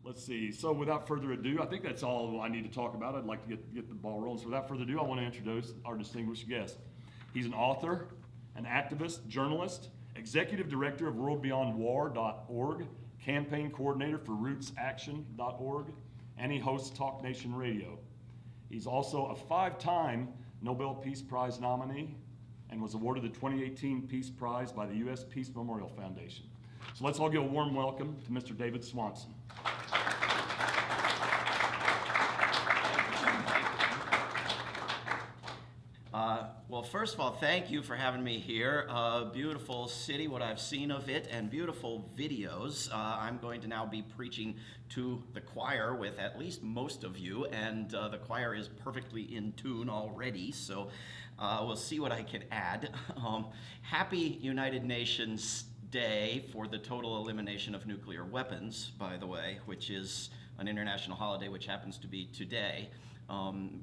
Let's see. So without further ado, I think that's all I need to talk about. I'd like to get the ball rolling. So without further ado, I want to introduce our distinguished guest. He's an author, an activist, journalist, executive director of worldbeyondwar.org, campaign coordinator for rootsaction.org, and he hosts Talk Nation Radio. He's also a 5-time Nobel Peace Prize nominee and was awarded the 2018 Peace Prize by the U.S. Peace Memorial Foundation. So let's all give a warm welcome to Mr. David Swanson. Well, first of all, thank you for having me here. Beautiful city, what I've seen of it, and beautiful videos. I'm going to now be preaching to the choir with at least most of you, and the choir is perfectly in tune already, so we'll see what I can add. Happy United Nations Day for the total elimination of nuclear weapons, by the way, which is an international holiday which happens to be today.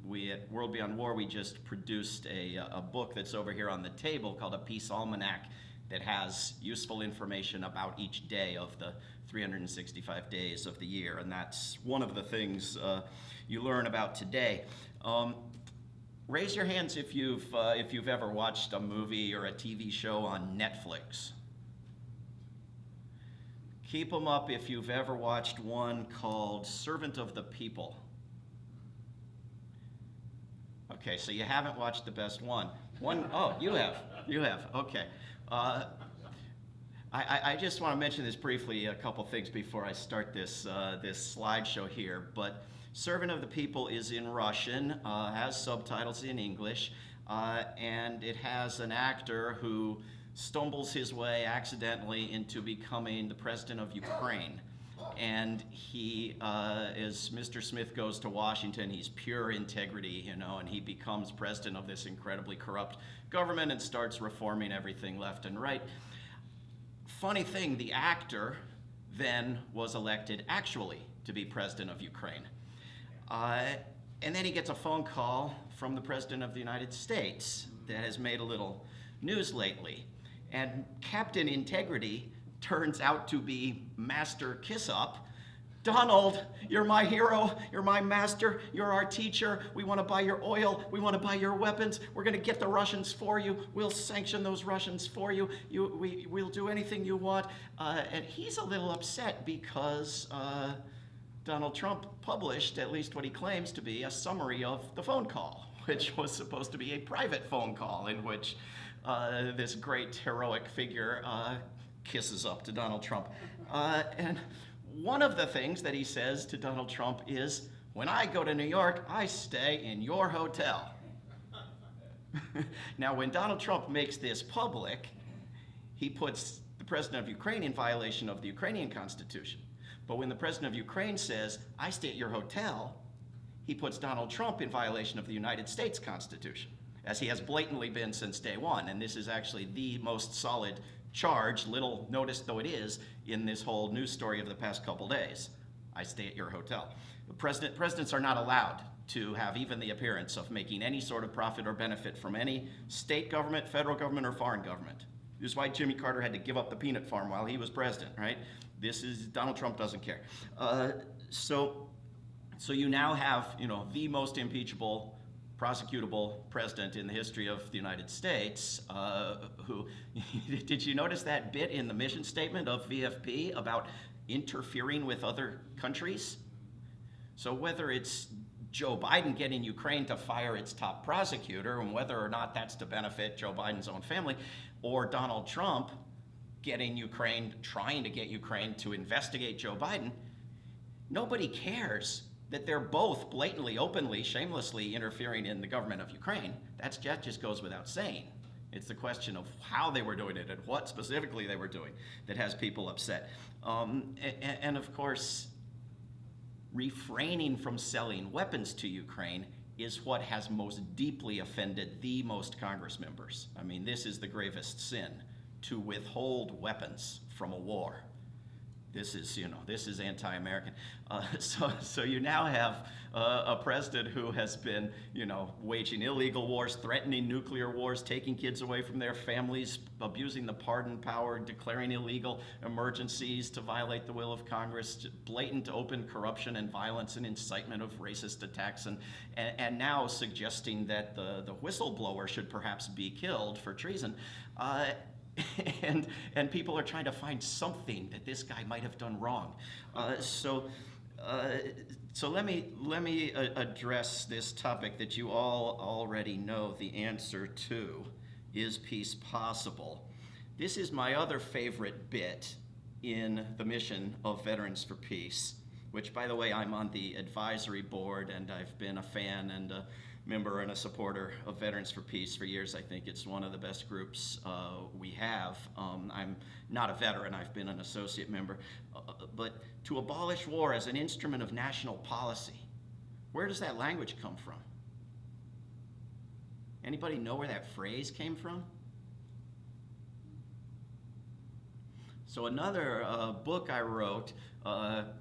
We at World Beyond War, we just produced a book that's over here on the table called a Peace Almanac that has useful information about each day of the 365 days of the year, and that's one of the things you learn about today. Raise your hands if you've ever watched a movie or a TV show on Netflix. Keep them up if you've ever watched one called Servant of the People. Okay, so you haven't watched the best one. Oh, you have, okay. I just want to mention this briefly, a couple things before I start this slideshow here, but Servant of the People is in Russian, has subtitles in English, and it has an actor who stumbles his way accidentally into becoming the president of Ukraine. And he, as Mr. Smith goes to Washington, he's pure integrity, and he becomes president of this incredibly corrupt government and starts reforming everything left and right. Funny thing, the actor then was elected actually to be president of Ukraine. And then he gets a phone call from the president of the United States that has made a little news lately. And Captain Integrity turns out to be Master Kiss-Up. Donald, you're my hero, you're my master, you're our teacher, we want to buy your oil, we want to buy your weapons, we're going to get the Russians for you, we'll sanction those Russians for you, we'll do anything you want. And he's a little upset because Donald Trump published at least what he claims to be a summary of the phone call, which was supposed to be a private phone call in which this great heroic figure kisses up to Donald Trump. And one of the things that he says to Donald Trump is, when I go to New York, I stay in your hotel. Now, when Donald Trump makes this public, he puts the president of Ukraine in violation of the Ukrainian Constitution. But when the president of Ukraine says, I stay at your hotel, he puts Donald Trump in violation of the United States Constitution, as he has blatantly been since day one. And this is actually the most solid charge, little noticed though it is, in this whole news story of the past couple days. I stay at your hotel. Presidents are not allowed to have even the appearance of making any sort of profit or benefit from any state government, federal government, or foreign government. This is why Jimmy Carter had to give up the peanut farm while he was president, right? Donald Trump doesn't care. So you now have, the most impeachable, prosecutable president in the history of the United States, who, did you notice that bit in the mission statement of VFP about interfering with other countries? So whether it's Joe Biden getting Ukraine to fire its top prosecutor, and whether or not that's to benefit Joe Biden's own family, or Donald Trump trying to get Ukraine to investigate Joe Biden, nobody cares that they're both blatantly, openly, shamelessly interfering in the government of Ukraine. That just goes without saying. It's the question of how they were doing it and what specifically they were doing that has people upset. And of course, refraining from selling weapons to Ukraine is what has most deeply offended the most Congress members. I mean, this is the gravest sin, to withhold weapons from a war. this is anti-American. So you now have a president who has been, waging illegal wars, threatening nuclear wars, taking kids away from their families, abusing the pardon power, declaring illegal emergencies to violate the will of Congress, blatant open corruption and violence and incitement of racist attacks, and now suggesting that the whistleblower should perhaps be killed for treason. And people are trying to find something that this guy might have done wrong. So let me address this topic that you all already know the answer to. Is peace possible? This is my other favorite bit in the mission of Veterans for Peace, which, by the way, I'm on the advisory board, and I've been a fan and a member and a supporter of Veterans for Peace for years. I think it's one of the best groups we have. I'm not a veteran, I've been an associate member. But to abolish war as an instrument of national policy, where does that language come from? Anybody know where that phrase came from? So another book I wrote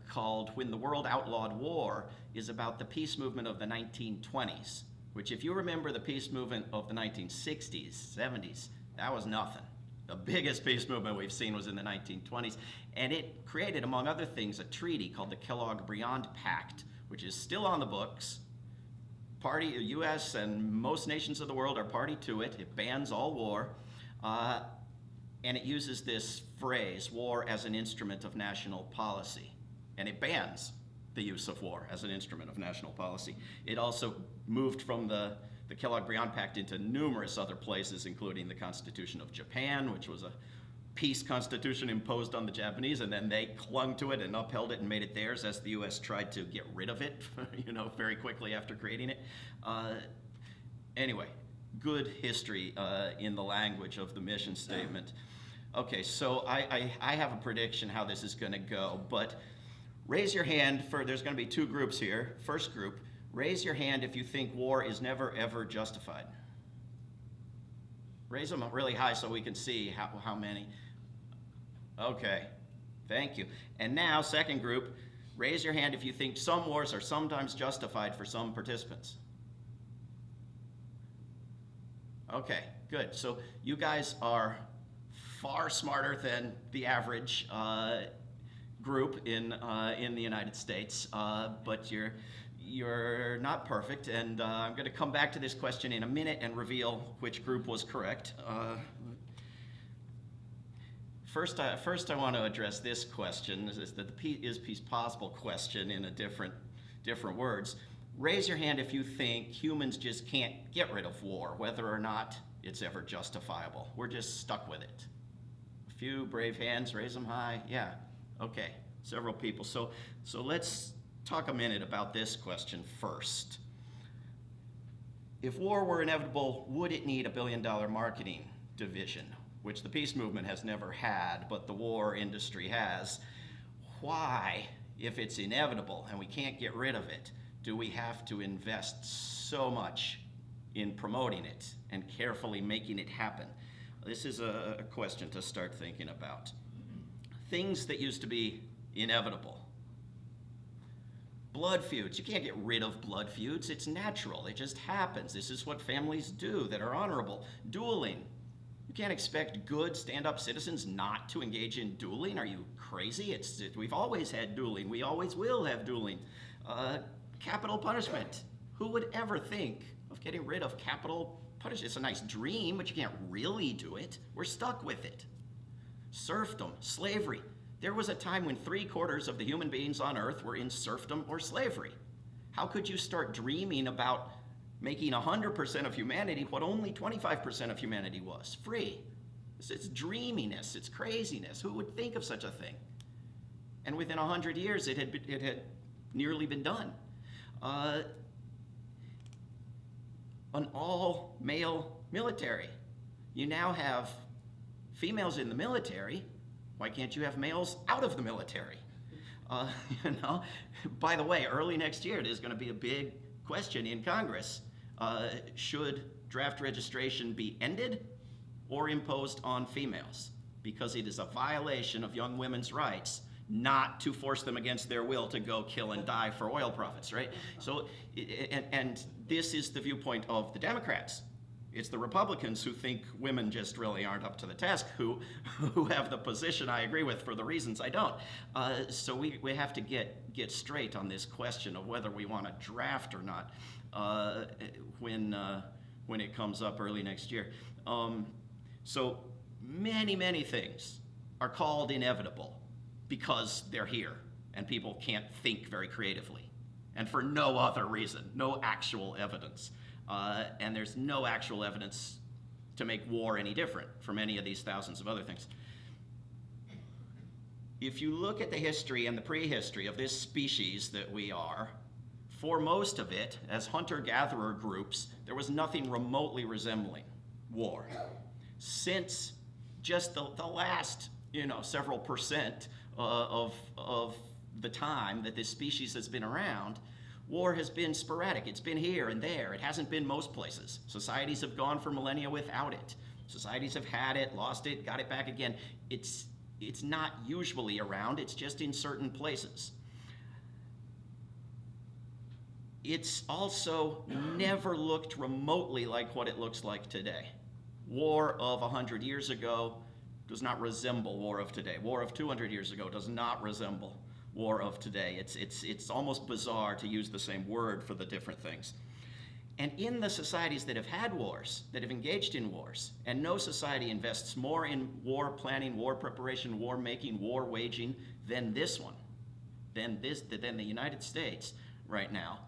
called When the World Outlawed War is about the peace movement of the 1920s, which, if you remember the peace movement of the 1960s, 70s, that was nothing. The biggest peace movement we've seen was in the 1920s, and it created, among other things, a treaty called the Kellogg-Briand Pact, which is still on the books. The U.S. and most nations of the world are party to it. It bans all war, and it uses this phrase, war as an instrument of national policy, and it bans the use of war as an instrument of national policy. It also moved from the Kellogg-Briand Pact into numerous other places, including the Constitution of Japan, which was a peace constitution imposed on the Japanese, and then they clung to it and upheld it and made it theirs as the U.S. tried to get rid of it, very quickly after creating it. Anyway, good history in the language of the mission statement. Okay, so I have a prediction how this is going to go, but raise your hand there's going to be two groups here. First group, raise your hand if you think war is never, ever justified. Raise them up really high so we can see how many. Okay, thank you. And now, second group, raise your hand if you think some wars are sometimes justified for some participants. Okay, good. So you guys are far smarter than the average group in the United States, but you're not perfect, and I'm going to come back to this question in a minute and reveal which group was correct. First, I want to address this question. This is the is peace possible question in a different words. Raise your hand if you think humans just can't get rid of war, whether or not it's ever justifiable. We're just stuck with it. A few brave hands, raise them high. Yeah, okay, several people. So let's talk a minute about this question first. If war were inevitable, would it need $1 billion marketing division, which the peace movement has never had, but the war industry has? Why, if it's inevitable and we can't get rid of it, do we have to invest so much in promoting it and carefully making it happen? This is a question to start thinking about. Things that used to be inevitable. Blood feuds. You can't get rid of blood feuds. It's natural. It just happens. This is what families do that are honorable. Dueling. You can't expect good stand-up citizens not to engage in dueling. Are you crazy? We've always had dueling. We always will have dueling. Capital punishment. Who would ever think of getting rid of capital punishment? It's a nice dream, but you can't really do it. We're stuck with it. Serfdom, slavery. There was a time when 3/4 of the human beings on earth were in serfdom or slavery. How could you start dreaming about making 100% of humanity what only 25% of humanity was? Free. It's dreaminess, it's craziness. Who would think of such a thing? And within 100 years, it had nearly been done. An all-male military. You now have females in the military. Why can't you have males out of the military? By the way, early next year, there's going to be a big question in Congress. Should draft registration be ended or imposed on females? Because it is a violation of young women's rights not to force them against their will to go kill and die for oil profits, right? So, and this is the viewpoint of the Democrats. It's the Republicans who think women just really aren't up to the task, who have the position I agree with for the reasons I don't. So we have to get straight on this question of whether we want to draft or not when it comes up early next year. So many things are called inevitable because they're here and people can't think very creatively, and for no other reason, no actual evidence. And there's no actual evidence to make war any different from any of these thousands of other things. If you look at the history and the prehistory of this species that we are, for most of it, as hunter-gatherer groups, there was nothing remotely resembling war. Since just the last, several percent of the time that this species has been around, war has been sporadic. It's been here and there. It hasn't been most places. Societies have gone for millennia without it. Societies have had it, lost it, got it back again. It's not usually around. It's just in certain places. It's also never looked remotely like what it looks like today. War of 100 years ago does not resemble war of today. War of 200 years ago does not resemble war of today. It's almost bizarre to use the same word for the different things. And in the societies that have had wars, that have engaged in wars, and no society invests more in war planning, war preparation, war making, war waging than this one, than the United States right now,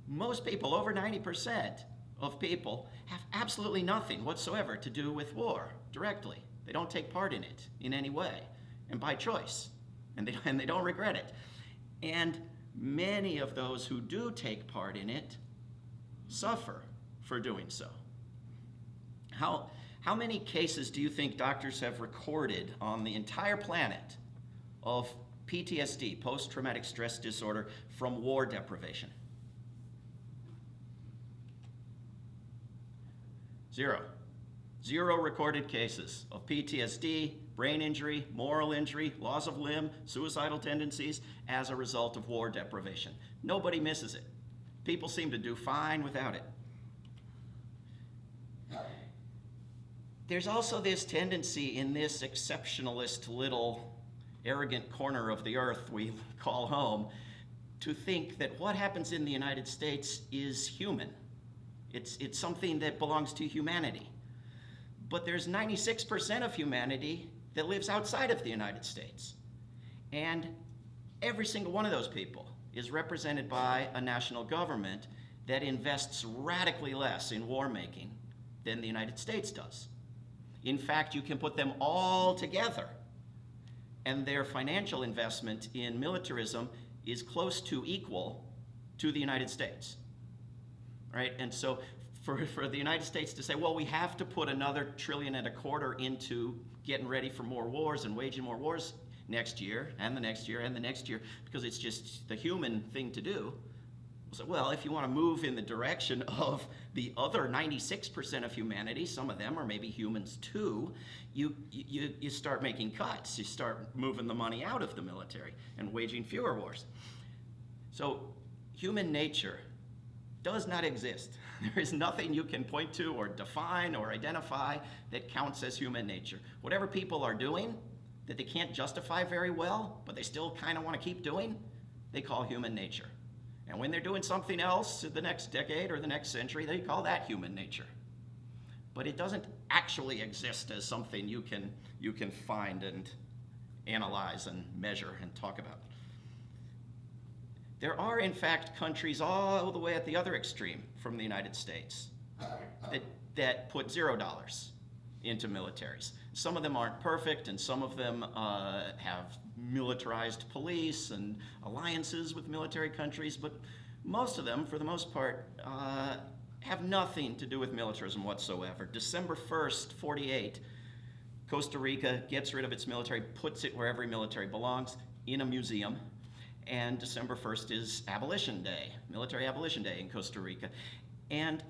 most people, over 90% of people, have absolutely nothing whatsoever to do with war directly. They don't take part in it in any way, and by choice. And they don't regret it. And many of those who do take part in it suffer for doing so. How many cases do you think doctors have recorded on the entire planet of PTSD, post-traumatic stress disorder, from war deprivation? 0. 0 recorded cases of PTSD, brain injury, moral injury, loss of limb, suicidal tendencies as a result of war deprivation. Nobody misses it. People seem to do fine without it. There's also this tendency in this exceptionalist little arrogant corner of the earth we call home to think that what happens in the United States is human. It's something that belongs to humanity. But there's 96% of humanity that lives outside of the United States. And every single one of those people is represented by a national government that invests radically less in war making than the United States does. In fact, you can put them all together, and their financial investment in militarism is close to equal to the United States. Right? And so for the United States to say, well, we have to put another $1.25 trillion into getting ready for more wars and waging more wars next year and the next year and the next year, because it's just the human thing to do. So, well, if you want to move in the direction of the other 96% of humanity, some of them are maybe humans too, you start making cuts. You start moving the money out of the military and waging fewer wars. So human nature does not exist. There is nothing you can point to or define or identify that counts as human nature. Whatever people are doing that they can't justify very well, but they still kind of want to keep doing, they call human nature. And when they're doing something else the next decade or the next century, they call that human nature. But it doesn't actually exist as something you can find and analyze and measure and talk about. There are, in fact, countries all the way at the other extreme from the United States that put $0 into militaries. Some of them aren't perfect, and some of them have militarized police and alliances with military countries, but most of them, for the most part, have nothing to do with militarism whatsoever. December 1st, 48, Costa Rica gets rid of its military, puts it where every military belongs, in a museum. And December 1st is Abolition Day, Military Abolition Day in Costa Rica. And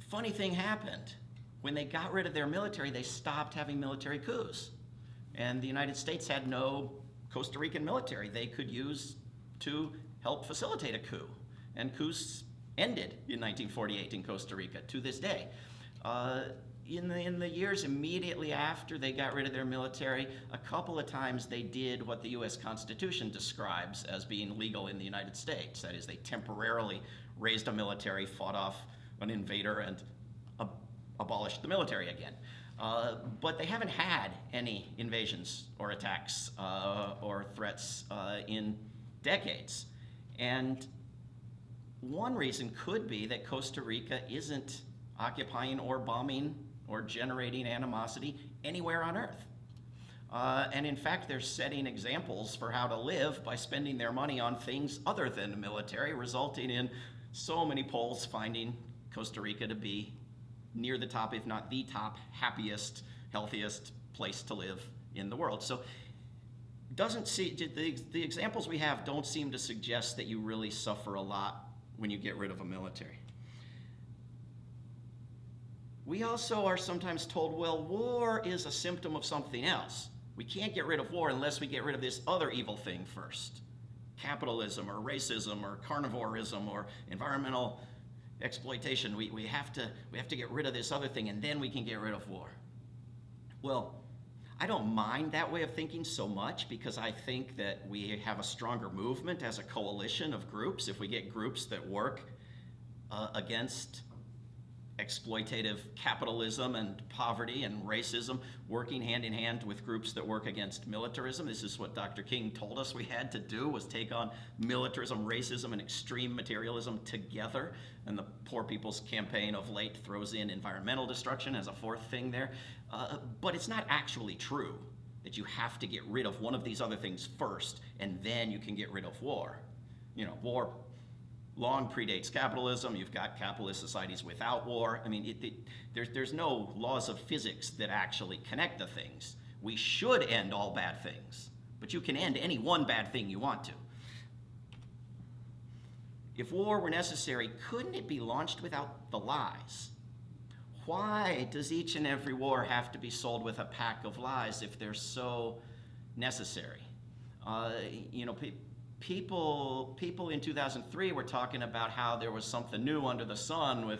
funny thing happened. When they got rid of their military, they stopped having military coups. And the United States had no Costa Rican military they could use to help facilitate a coup. And coups ended in 1948 in Costa Rica to this day. In the years immediately after they got rid of their military, a couple of times they did what the U.S. Constitution describes as being legal in the United States. That is, they temporarily raised a military, fought off an invader, and abolished the military again. But they haven't had any invasions or attacks or threats in decades. And one reason could be that Costa Rica isn't occupying or bombing or generating animosity anywhere on earth. And in fact, they're setting examples for how to live by spending their money on things other than the military, resulting in so many polls finding Costa Rica to be near the top, if not the top, happiest, healthiest place to live in the world. So the examples we have don't seem to suggest that you really suffer a lot when you get rid of a military. We also are sometimes told, well, war is a symptom of something else. We can't get rid of war unless we get rid of this other evil thing first. Capitalism or racism or carnivorism or environmental exploitation. We have to get rid of this other thing, and then we can get rid of war. Well, I don't mind that way of thinking so much, because I think that we have a stronger movement as a coalition of groups if we get groups that work against exploitative capitalism and poverty and racism, working hand in hand with groups that work against militarism. This is what Dr. King told us we had to do, was take on militarism, racism, and extreme materialism together. And the Poor People's Campaign of late throws in environmental destruction as a fourth thing there. But it's not actually true that you have to get rid of one of these other things first, and then you can get rid of war. You know, war long predates capitalism. You've got capitalist societies without war. I mean, there's no laws of physics that actually connect the things. We should end all bad things, but you can end any one bad thing you want to. If war were necessary, couldn't it be launched without the lies? Why does each and every war have to be sold with a pack of lies if they're so necessary? People in 2003 were talking about how there was something new under the sun with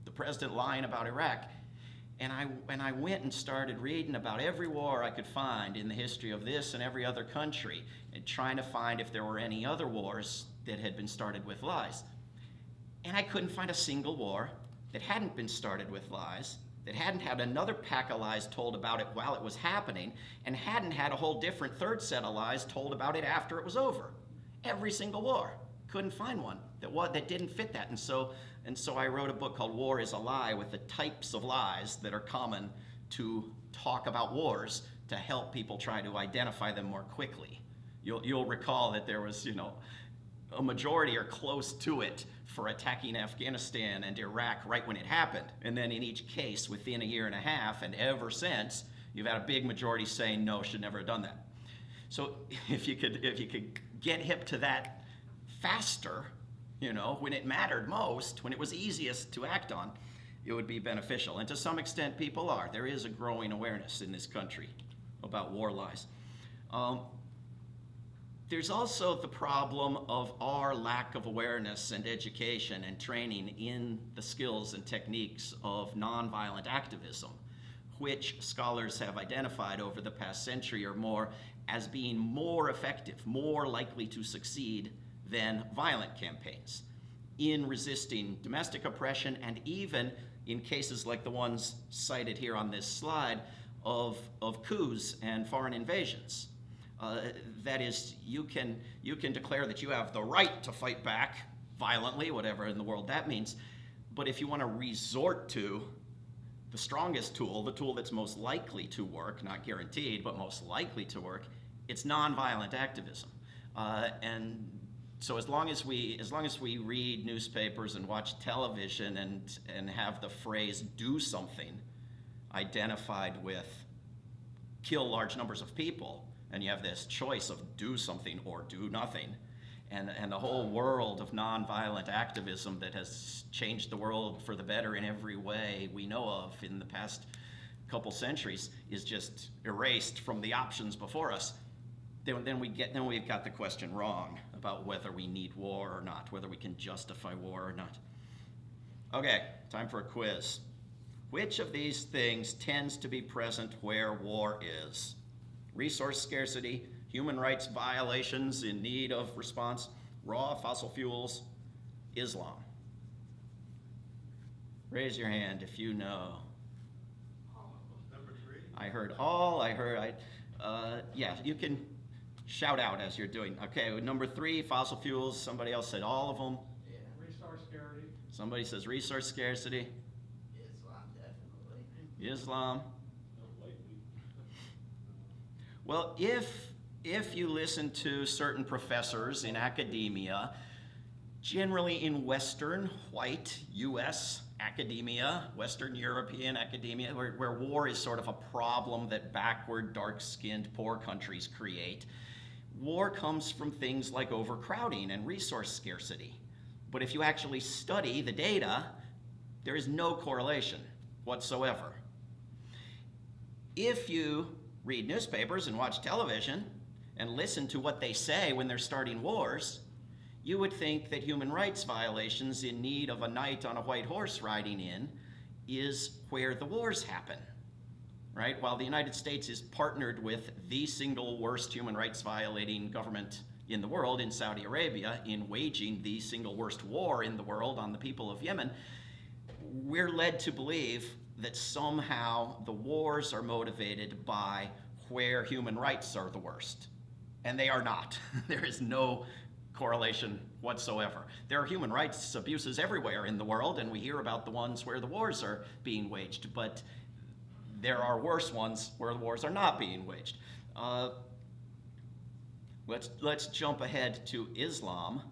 the president lying about Iraq. And I went and started reading about every war I could find in the history of this and every other country, and trying to find if there were any other wars that had been started with lies. And I couldn't find a single war that hadn't been started with lies, that hadn't had another pack of lies told about it while it was happening, and hadn't had a whole different third set of lies told about it after it was over. Every single war. Couldn't find one that didn't fit that. And so I wrote a book called War is a Lie, with the types of lies that are common to talk about wars, to help people try to identify them more quickly. You'll recall that there was, a majority or close to it for attacking Afghanistan and Iraq right when it happened. And then in each case, within a year and a half, and ever since, you've had a big majority saying, no, should never have done that. So if you could get hip to that faster, when it mattered most, when it was easiest to act on, it would be beneficial. And to some extent, people are. There is a growing awareness in this country about war lies. There's also the problem of our lack of awareness and education and training in the skills and techniques of nonviolent activism, which scholars have identified over the past century or more as being more effective, more likely to succeed than violent campaigns in resisting domestic oppression, and even in cases like the ones cited here on this slide of coups and foreign invasions. That is, you can declare that you have the right to fight back violently, whatever in the world that means, but if you want to resort to the strongest tool, the tool that's most likely to work, not guaranteed, but most likely to work, it's nonviolent activism. And so as long as we read newspapers and watch television and have the phrase "do something" identified with kill large numbers of people, and you have this choice of do something or do nothing, and the whole world of nonviolent activism that has changed the world for the better in every way we know of in the past couple centuries is just erased from the options before us, then we've got the question wrong about whether we need war or not, whether we can justify war or not. Okay, time for a quiz. Which of these things tends to be present where war is? Resource scarcity, human rights violations in need of response, raw fossil fuels, Islam. Raise your hand if you know. Number 3. I heard all, yeah, you can shout out as you're doing. Okay, number 3, fossil fuels. Somebody else said all of them. Yeah. Resource scarcity. Somebody says resource scarcity. Islam, definitely. Islam. Well, if you listen to certain professors in academia, generally in Western, white, U.S. academia, Western European academia, where war is sort of a problem that backward, dark-skinned, poor countries create, war comes from things like overcrowding and resource scarcity. But if you actually study the data, there is no correlation whatsoever. If you read newspapers and watch television and listen to what they say when they're starting wars, you would think that human rights violations in need of a knight on a white horse riding in is where the wars happen, right? While the United States is partnered with the single worst human rights violating government in the world, in Saudi Arabia, in waging the single worst war in the world on the people of Yemen, we're led to believe that somehow the wars are motivated by where human rights are the worst. And they are not. There is no correlation whatsoever. There are human rights abuses everywhere in the world, and we hear about the ones where the wars are being waged, but there are worse ones where the wars are not being waged. Let's jump ahead to Islam.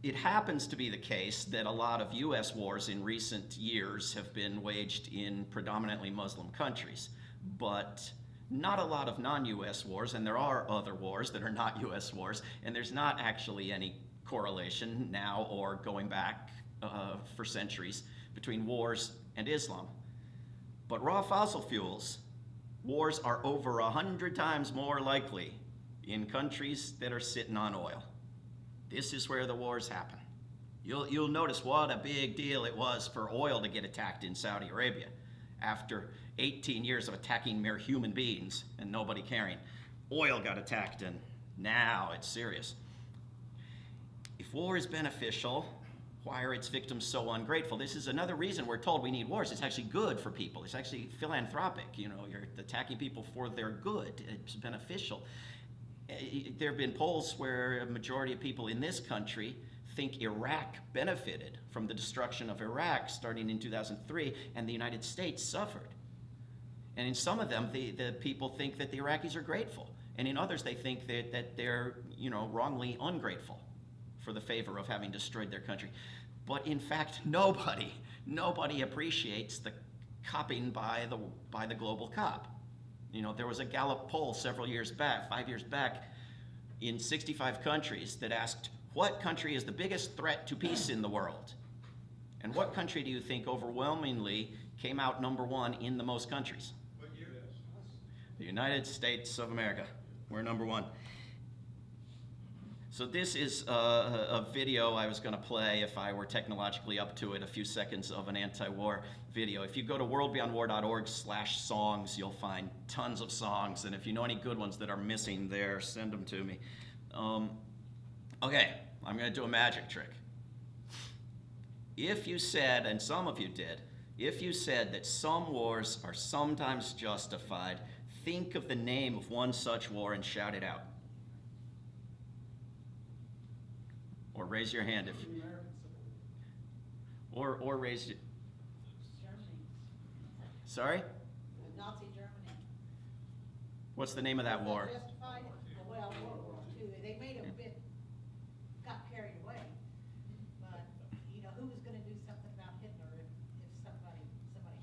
It happens to be the case that a lot of U.S. wars in recent years have been waged in predominantly Muslim countries, but not a lot of non-U.S. wars, and there are other wars that are not U.S. wars, and there's not actually any correlation now or going back for centuries between wars and Islam. But raw fossil fuels, wars are over 100 times more likely in countries that are sitting on oil. This is where the wars happen. You'll notice what a big deal it was for oil to get attacked in Saudi Arabia after 18 years of attacking mere human beings and nobody caring. Oil got attacked, and now it's serious. If war is beneficial, why are its victims so ungrateful? This is another reason we're told we need wars. It's actually good for people. It's actually philanthropic. You know, you're attacking people for their good. It's beneficial. There have been polls where a majority of people in this country think Iraq benefited from the destruction of Iraq starting in 2003, and the United States suffered. And in some of them, the people think that the Iraqis are grateful. And in others, they think that they're, wrongly ungrateful for the favor of having destroyed their country. But in fact, nobody appreciates the copping by the global cop. There was a Gallup poll several years back, 5 years back, in 65 countries that asked, what country is the biggest threat to peace in the world? And what country do you think overwhelmingly came out number one in the most countries? What year? The United States of America. We're number one. So this is a video I was going to play if I were technologically up to it, a few seconds of an anti-war video. If you go to worldbeyondwar.org/songs, you'll find tons of songs, and if you know any good ones that are missing there, send them to me. Okay, I'm going to do a magic trick. If you said, and some of you did, if you said that some wars are sometimes justified, think of the name of one such war and shout it out. Or raise your hand if you, or raise it. Germany. Sorry? Nazi Germany. What's the name of that war? Justified? Well, World War II. They made a bit, got carried away. But, who was going to do something about Hitler if somebody had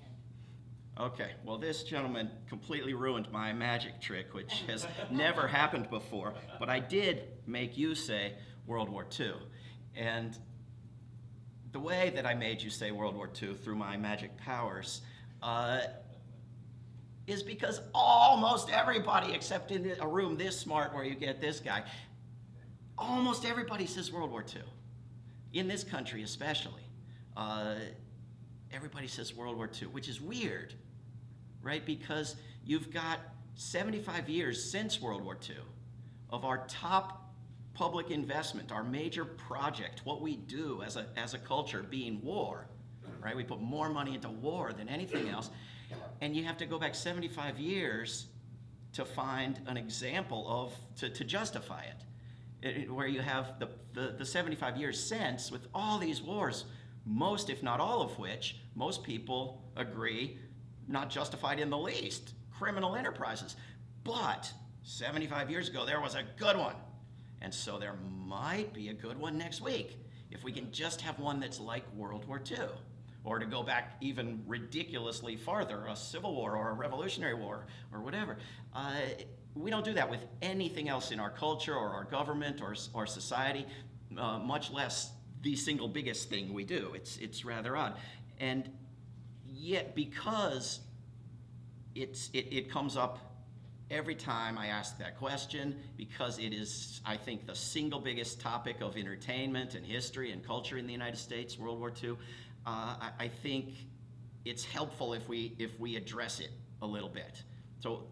to? Okay, well this gentleman completely ruined my magic trick, which has never happened before, but I did make you say World War II. And the way that I made you say World War II through my magic powers is because almost everybody, except in a room this smart where you get this guy, almost everybody says World War II. In this country especially. Everybody says World War II, which is weird, right? Because you've got 75 years since World War II of our top public investment, our major project, what we do as a culture being war, right? We put more money into war than anything else. And you have to go back 75 years to find an example to justify it. Where you have the 75 years since with all these wars, most, if not all of which, most people agree, not justified in the least, criminal enterprises. But 75 years ago, there was a good one. And so there might be a good one next week, if we can just have one that's like World War II. Or to go back even ridiculously farther, a civil war or a revolutionary war or whatever. We don't do that with anything else in our culture or our government or our society, much less the single biggest thing we do. It's rather odd. And yet, because it comes up every time I ask that question, because it is, I think, the single biggest topic of entertainment and history and culture in the United States, World War II, I think it's helpful if we address it a little bit. So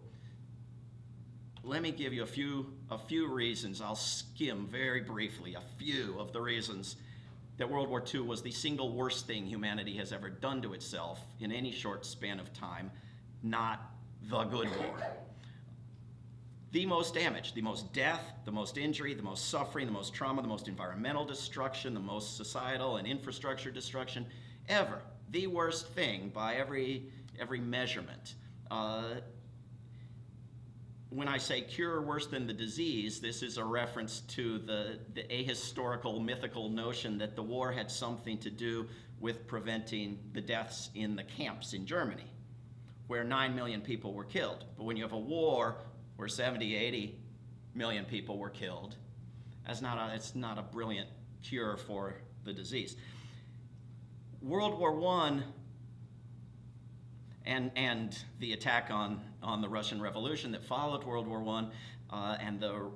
let me give you a few reasons. I'll skim very briefly a few of the reasons that World War II was the single worst thing humanity has ever done to itself in any short span of time, not the good war. The most damage, the most death, the most injury, the most suffering, the most trauma, the most environmental destruction, the most societal and infrastructure destruction ever. The worst thing by every measurement. When I say cure worse than the disease, this is a reference to the ahistorical, mythical notion that the war had something to do with preventing the deaths in the camps in Germany, where 9 million people were killed. But when you have a war where 70, 80 million people were killed, it's not a brilliant cure for the disease. World War I and the attack on the Russian Revolution that followed World War I, and the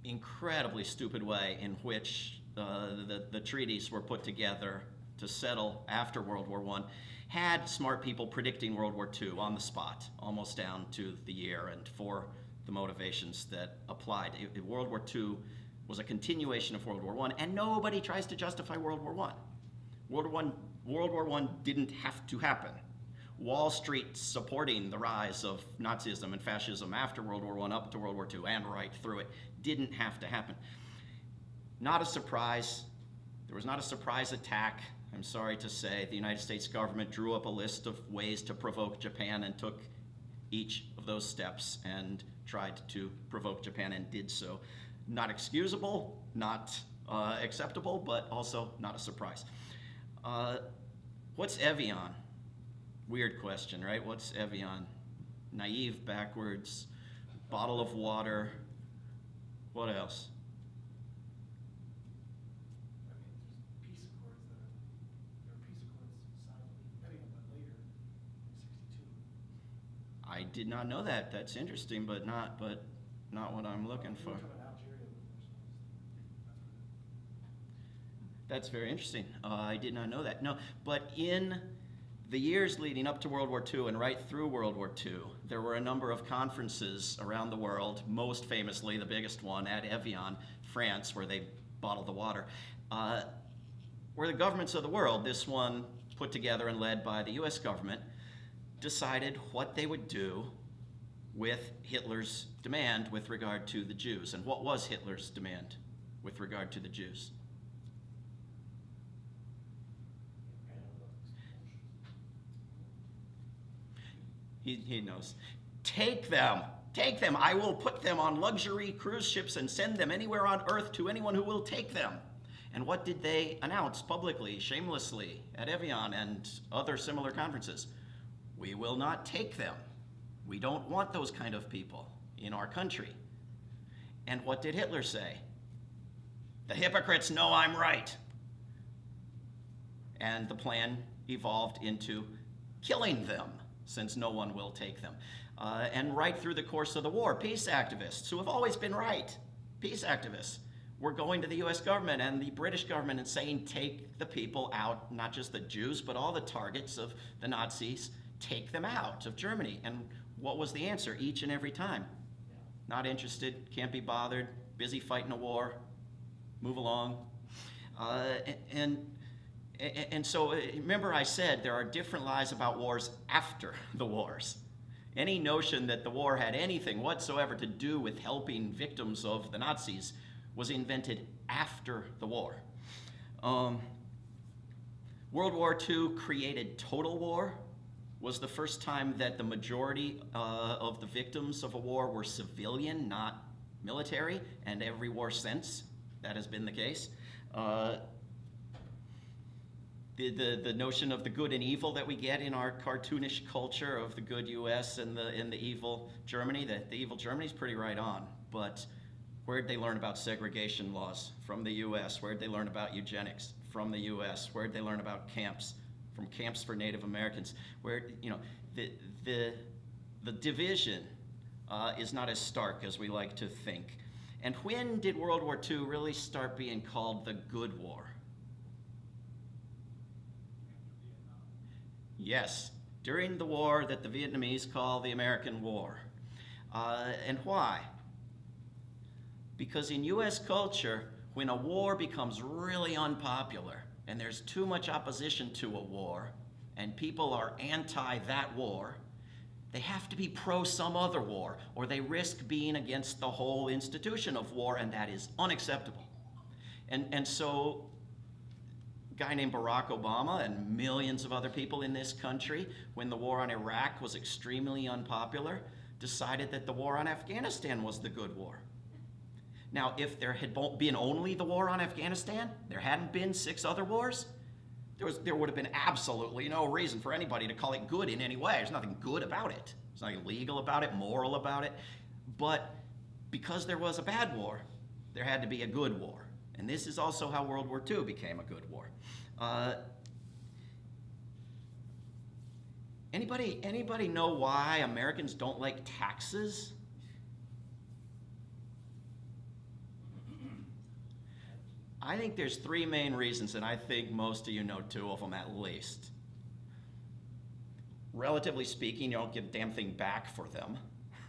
incredibly stupid way in which the treaties were put together to settle after World War I, had smart people predicting World War II on the spot, almost down to the year and for the motivations that applied. World War II was a continuation of World War I, and nobody tries to justify World War I. World War I didn't have to happen. Wall Street supporting the rise of Nazism and fascism after World War I up to World War II and right through it didn't have to happen. Not a surprise. There was not a surprise attack. I'm sorry to say, the United States government drew up a list of ways to provoke Japan and took each of those steps and tried to provoke Japan and did so. Not excusable, not acceptable, but also not a surprise. What's Evian? Weird question, right? What's Evian? Naive, backwards, bottle of water. What else? Peace Accords there are peace accords signed with Evian, but later, in '62. I did not know that. That's interesting, but not what I'm looking for. They were talking about Algeria with That's very interesting. I did not know that. No, but in the years leading up to World War II and right through World War II, there were a number of conferences around the world, most famously the biggest one at Evian, France, where they bottled the water, where the governments of the world, this one put together and led by the US government, decided what they would do with Hitler's demand with regard to the Jews. And what was Hitler's demand with regard to the Jews? He knows. Take them. Take them. I will put them on luxury cruise ships and send them anywhere on earth to anyone who will take them. And what did they announce publicly, shamelessly, at Evian and other similar conferences? We will not take them. We don't want those kind of people in our country. And what did Hitler say? The hypocrites know I'm right. And the plan evolved into killing them. since no one will take them. And right through the course of the war, peace activists, who have always been right, peace activists, were going to the US government and the British government and saying, take the people out, not just the Jews, but all the targets of the Nazis, take them out of Germany. And what was the answer each and every time? Not interested, can't be bothered, busy fighting a war, move along. And so remember I said there are different lies about wars after the wars. Any notion that the war had anything whatsoever to do with helping victims of the Nazis was invented after the war. World War II created total war. Was the first time that the majority of the victims of a war were civilian, not military, and every war since, that has been the case. The notion of the good and evil that we get in our cartoonish culture of the good US and the evil Germany, the evil Germany is pretty right on, but where'd they learn about segregation laws? From the US. Where'd they learn about eugenics? From the US. Where'd they learn about camps? From camps for Native Americans? Where, you know, the division is not as stark as we like to think. And when did World War II really start being called the good war? Yes, during the war that the Vietnamese call the American War. And why? Because in US culture, when a war becomes really unpopular and there's too much opposition to a war and people are anti that war, they have to be pro some other war or they risk being against the whole institution of war, and that is unacceptable. And so a guy named Barack Obama and millions of other people in this country, when the war on Iraq was extremely unpopular, decided that the war on Afghanistan was the good war. Now, if there had been only the war on Afghanistan, there hadn't been 6 other wars, there would have been absolutely no reason for anybody to call it good in any way. There's nothing good about it. There's nothing legal about it, moral about it. But because there was a bad war, there had to be a good war. And this is also how World War II became a good war. Anybody know why Americans don't like taxes? I think there's 3 main reasons, and I think most of you know 2 of them at least. Relatively speaking, you don't get a damn thing back for them.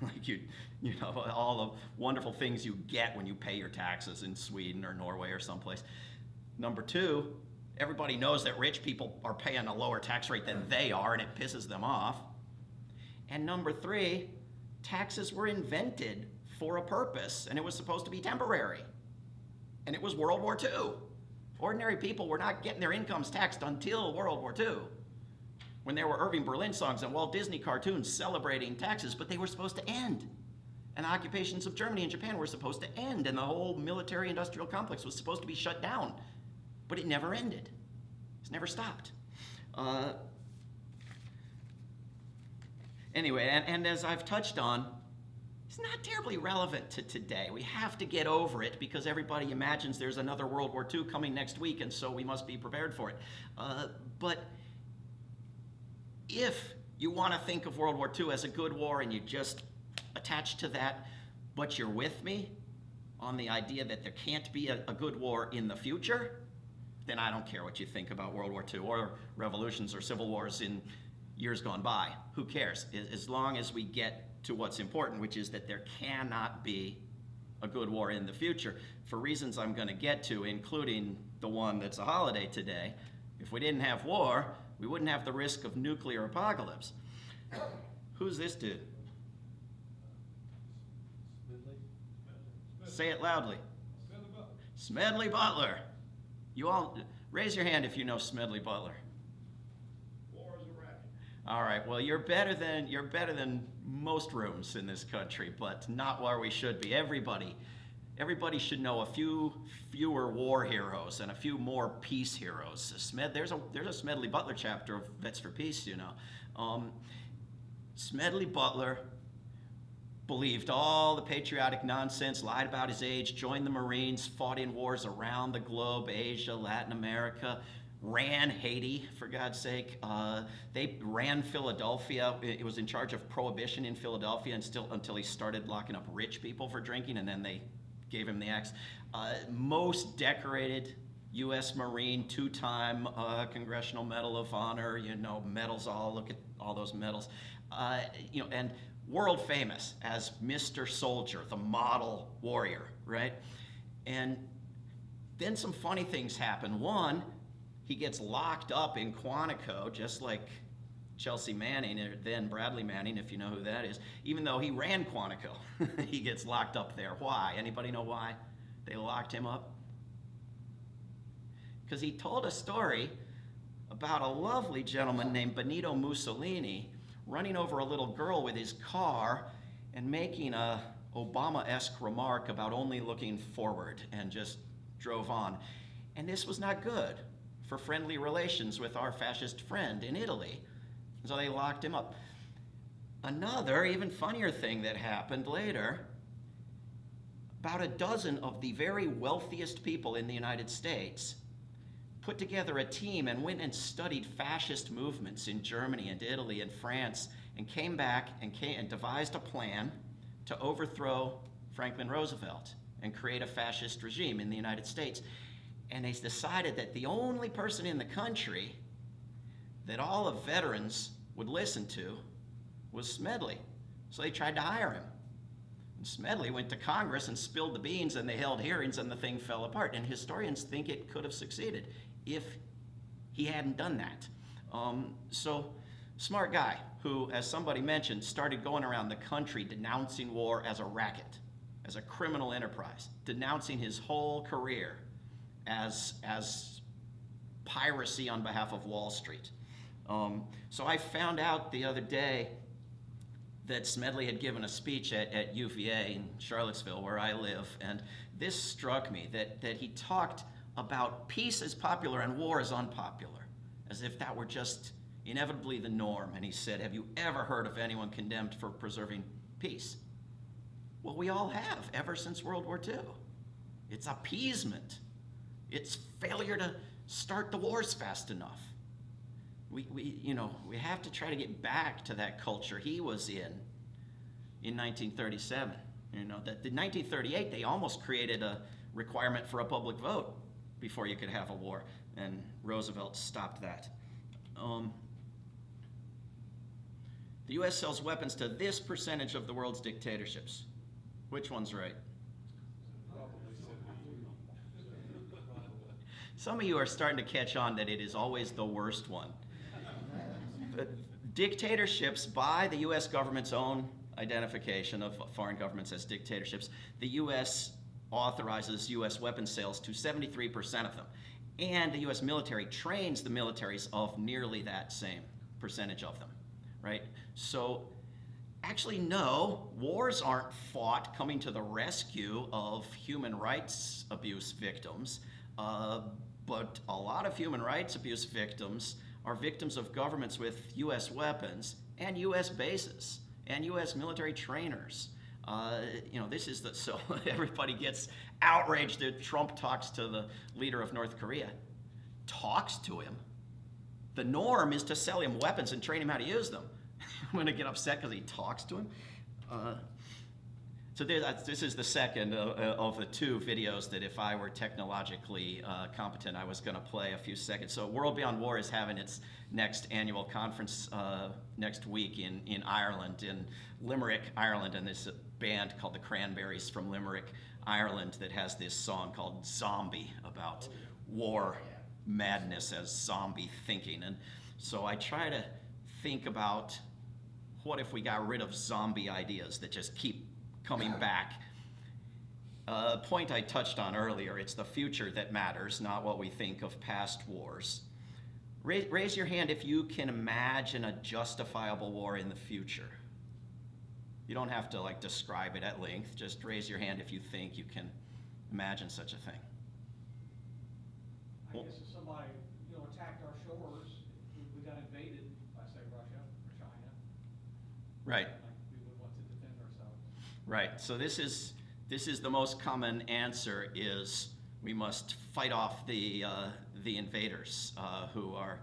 Like you know, all the wonderful things you get when you pay your taxes in Sweden or Norway or someplace. Number 2, everybody knows that rich people are paying a lower tax rate than they are, and it pisses them off. And number 3, taxes were invented for a purpose, and it was supposed to be temporary. And it was World War II. Ordinary people were not getting their incomes taxed until World War II, when there were Irving Berlin songs and Walt Disney cartoons celebrating taxes, but they were supposed to end. And the occupations of Germany and Japan were supposed to end, and the whole military-industrial complex was supposed to be shut down. But it never ended. It's never stopped. Anyway, and as I've touched on, it's not terribly relevant to today. We have to get over it because everybody imagines there's another World War II coming next week, and so we must be prepared for it. But if you want to think of World War II as a good war and you just attach to that, but you're with me on the idea that there can't be a good war in the future, then I don't care what you think about World War II or revolutions or civil wars in years gone by. Who cares? As long as we get to what's important, which is that there cannot be a good war in the future for reasons I'm going to get to, including the one that's a holiday today. If we didn't have war, we wouldn't have the risk of nuclear apocalypse. Who's this dude? Say it loudly. Smedley Butler. You all raise your hand if you know Smedley Butler. War is a racket. All right. Well, you're better than most rooms in this country, but not where we should be. Everybody should know a few fewer war heroes and a few more peace heroes. There's a Smedley Butler chapter of Vets for Peace, you know. Smedley Butler believed all the patriotic nonsense, lied about his age, joined the Marines, fought in wars around the globe, Asia, Latin America, ran Haiti, for God's sake. They ran Philadelphia. It was in charge of prohibition in Philadelphia until he started locking up rich people for drinking, and then they gave him the axe. Most decorated U.S. Marine, 2-time Congressional Medal of Honor, medals look at all those medals. And world famous as Mr. Soldier, the model warrior, right? And then some funny things happen. One, he gets locked up in Quantico, just like Chelsea Manning, or then Bradley Manning, if you know who that is. Even though he ran Quantico, he gets locked up there. Why? Anybody know why they locked him up? Because he told a story about a lovely gentleman named Benito Mussolini running over a little girl with his car and making a Obama-esque remark about only looking forward, and just drove on. And this was not good for friendly relations with our fascist friend in Italy. So they locked him up. Another, even funnier thing that happened later, about a dozen of the very wealthiest people in the United States put together a team and went and studied fascist movements in Germany and Italy and France, and came back and devised a plan to overthrow Franklin Roosevelt and create a fascist regime in the United States. And they decided that the only person in the country that all the veterans would listen to was Smedley. So they tried to hire him. And Smedley went to Congress and spilled the beans, and they held hearings, and the thing fell apart. And historians think it could have succeeded if he hadn't done that. So, smart guy who, as somebody mentioned, started going around the country denouncing war as a racket, as a criminal enterprise, denouncing his whole career as piracy on behalf of Wall Street. So I found out the other day that Smedley had given a speech at UVA in Charlottesville, where I live, and this struck me, that he talked about peace as popular and war as unpopular, as if that were just inevitably the norm. And he said, have you ever heard of anyone condemned for preserving peace? Well, we all have, ever since World War II. It's appeasement. It's failure to start the wars fast enough. We have to try to get back to that culture he was in 1937. That in 1938 they almost created a requirement for a public vote before you could have a war, and Roosevelt stopped that. The U.S. sells weapons to this percentage of the world's dictatorships. Which one's right? Some of you are starting to catch on that it is always the worst one. Dictatorships, by the U.S. government's own identification of foreign governments as dictatorships, the U.S. authorizes U.S. weapons sales to 73% of them. And the U.S. military trains the militaries of nearly that same percentage of them, right? So actually, no, wars aren't fought coming to the rescue of human rights abuse victims, but a lot of human rights abuse victims are victims of governments with U.S. weapons and U.S. bases and U.S. military trainers. This is so everybody gets outraged that Trump talks to the leader of North Korea. Talks to him. The norm is to sell him weapons and train him how to use them. I'm going to get upset because he talks to him. So this is the second of the two videos that, if I were technologically competent, I was going to play a few seconds. So World Beyond War is having its next annual conference next week in Ireland, in Limerick, Ireland, and there's a band called the Cranberries from Limerick, Ireland, that has this song called Zombie, about war madness as zombie thinking. And so I try to think about, what if we got rid of zombie ideas that just keep coming back? A point I touched on earlier, it's the future that matters, not what we think of past wars. Raise your hand if you can imagine a justifiable war in the future. You don't have to describe it at length, just raise your hand if you think you can imagine such a thing. I guess if somebody, attacked our shores, we got invaded by, say, Russia or China. Right. We would want to defend ourselves. Right. So this is the most common answer is We must fight off the invaders who are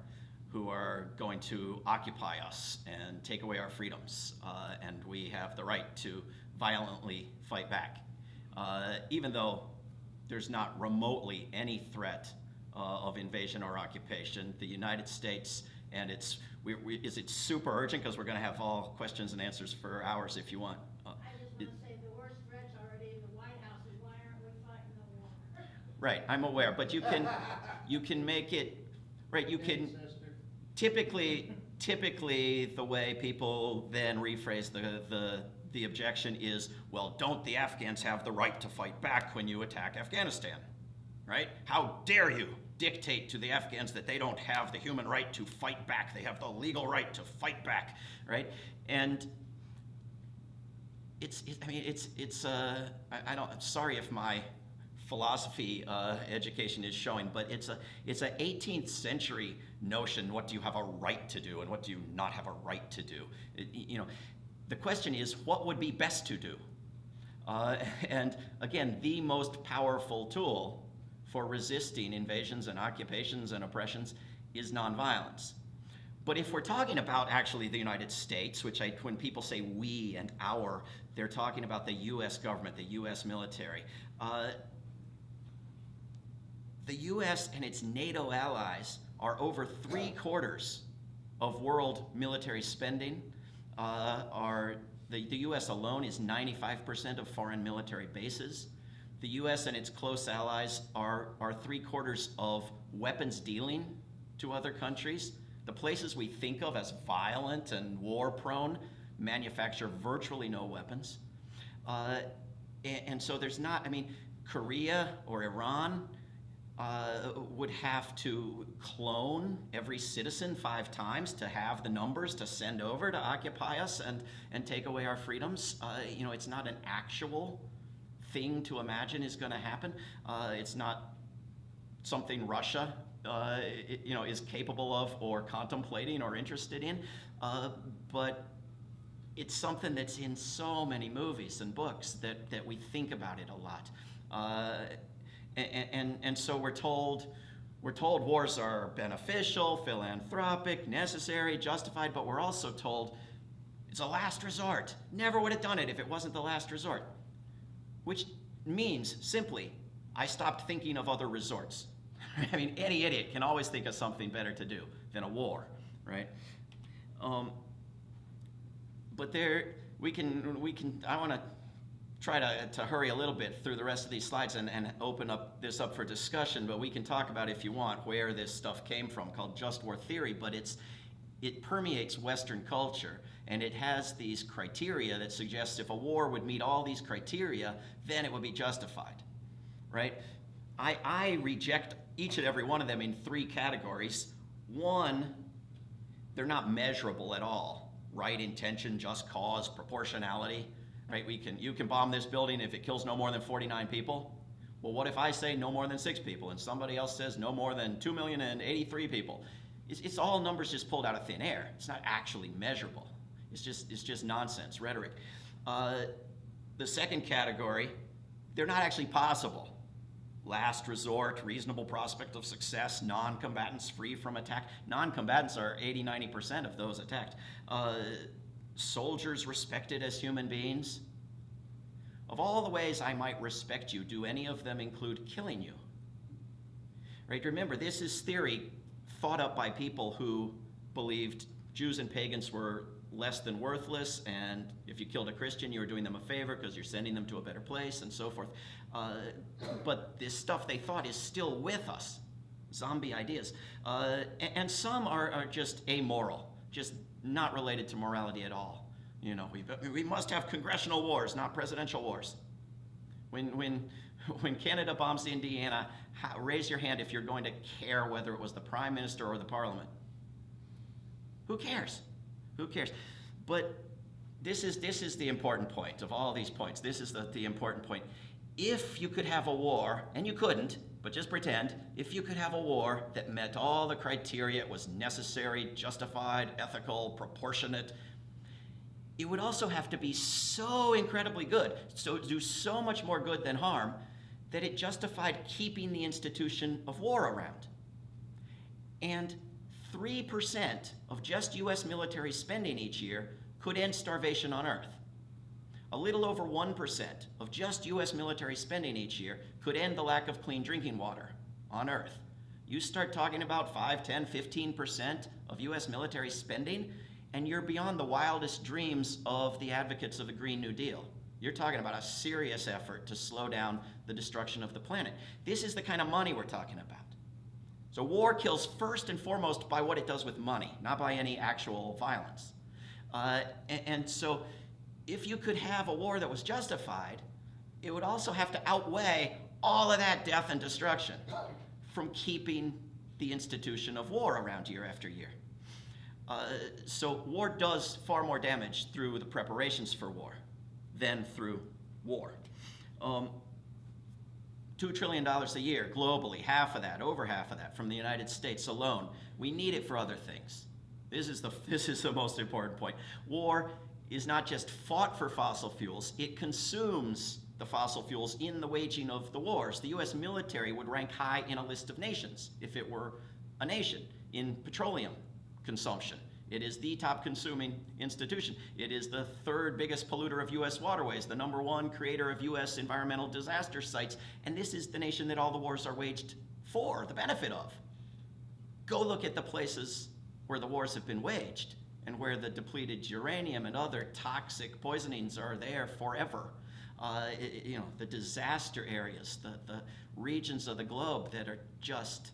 going to occupy us and take away our freedoms, and we have the right to violently fight back. Even though there's not remotely any threat of invasion or occupation, the United States, and is it super urgent? Because we're going to have all questions and answers for hours if you want. I just want to say the worst threat's already in the White House, and why aren't we fighting the war? Right, I'm aware, but you can make it, right, you can, typically the way people then rephrase the objection is, well, don't the Afghans have the right to fight back when you attack Afghanistan, right? How dare you dictate to the Afghans that they don't have the human right to fight back, they have the legal right to fight back, right? And I'm sorry if my philosophy education is showing, but it's a 18th century notion. What do you have a right to do and what do you not have a right to do? The question is, what would be best to do? And again, the most powerful tool for resisting invasions and occupations and oppressions is nonviolence. But if we're talking about actually the United States, which when people say we and our, they're talking about the US government, the US military. The US and its NATO allies are over 3/4 of world military spending. The US alone is 95% of foreign military bases. The US and its close allies are 3/4 of weapons dealing to other countries. The places we think of as violent and war-prone manufacture virtually no weapons. And so there's not, Korea or Iran would have to clone every citizen 5 times to have the numbers to send over to occupy us and take away our freedoms. It's not an actual thing to imagine is going to happen. It's not something Russia is capable of or contemplating or interested in, but it's something that's in so many movies and books that we think about it a lot. And so we're told wars are beneficial, philanthropic, necessary, justified, but we're also told it's a last resort. Never would have done it if it wasn't the last resort. Which means simply, I stopped thinking of other resorts. Any idiot can always think of something better to do than a war, right? But I want to try to hurry a little bit through the rest of these slides and open this up for discussion, but we can talk about, if you want, where this stuff came from, called just war theory, but it permeates Western culture, and it has these criteria that suggest if a war would meet all these criteria, then it would be justified, right? I reject each and every one of them in 3 categories. One, they're not measurable at all. Right intention, just cause, proportionality, right? You can bomb this building if it kills no more than 49 people. Well, what if I say no more than 6 people and somebody else says no more than 2,083,000 people? It's all numbers just pulled out of thin air. It's not actually measurable. It's just nonsense, rhetoric. The second category, they're not actually possible. Last resort, reasonable prospect of success, non-combatants free from attack. Non-combatants are 80-90% of those attacked. Soldiers respected as human beings. Of all the ways I might respect you, do any of them include killing you? Right? Remember, this is theory thought up by people who believed Jews and pagans were less than worthless, and if you killed a Christian, you were doing them a favor because you're sending them to a better place, and so forth. But this stuff they thought is still with us, zombie ideas. And some are just amoral, just not related to morality at all. We must have congressional wars, not presidential wars. When Canada bombs Indiana, raise your hand if you're going to care whether it was the prime minister or the parliament. Who cares? Who cares? But this is the important point of all these points. This is the important point. If you could have a war, and you couldn't, but just pretend, if you could have a war that met all the criteria, it was necessary, justified, ethical, proportionate, it would also have to be so incredibly good, so do so much more good than harm, that it justified keeping the institution of war around. And 3% of just US military spending each year could end starvation on Earth. A little over 1% of just US military spending each year could end the lack of clean drinking water on Earth. You start talking about 5, 10, 15% of US military spending, and you're beyond the wildest dreams of the advocates of a Green New Deal. You're talking about a serious effort to slow down the destruction of the planet. This is the kind of money we're talking about. So war kills first and foremost by what it does with money, not by any actual violence. And so if you could have a war that was justified, it would also have to outweigh all of that death and destruction from keeping the institution of war around year after year. So war does far more damage through the preparations for war than through war. $2 trillion a year globally, half of that, over half of that from the United States alone. We need it for other things. This is the most important point. War is not just fought for fossil fuels, it consumes the fossil fuels in the waging of the wars. The US military would rank high in a list of nations if it were a nation in petroleum consumption. It is the top consuming institution. It is the third biggest polluter of US waterways, the number one creator of US environmental disaster sites, and this is the nation that all the wars are waged for, the benefit of. Go look at the places where the wars have been waged and where the depleted uranium and other toxic poisonings are there forever. The disaster areas, the regions of the globe that are just,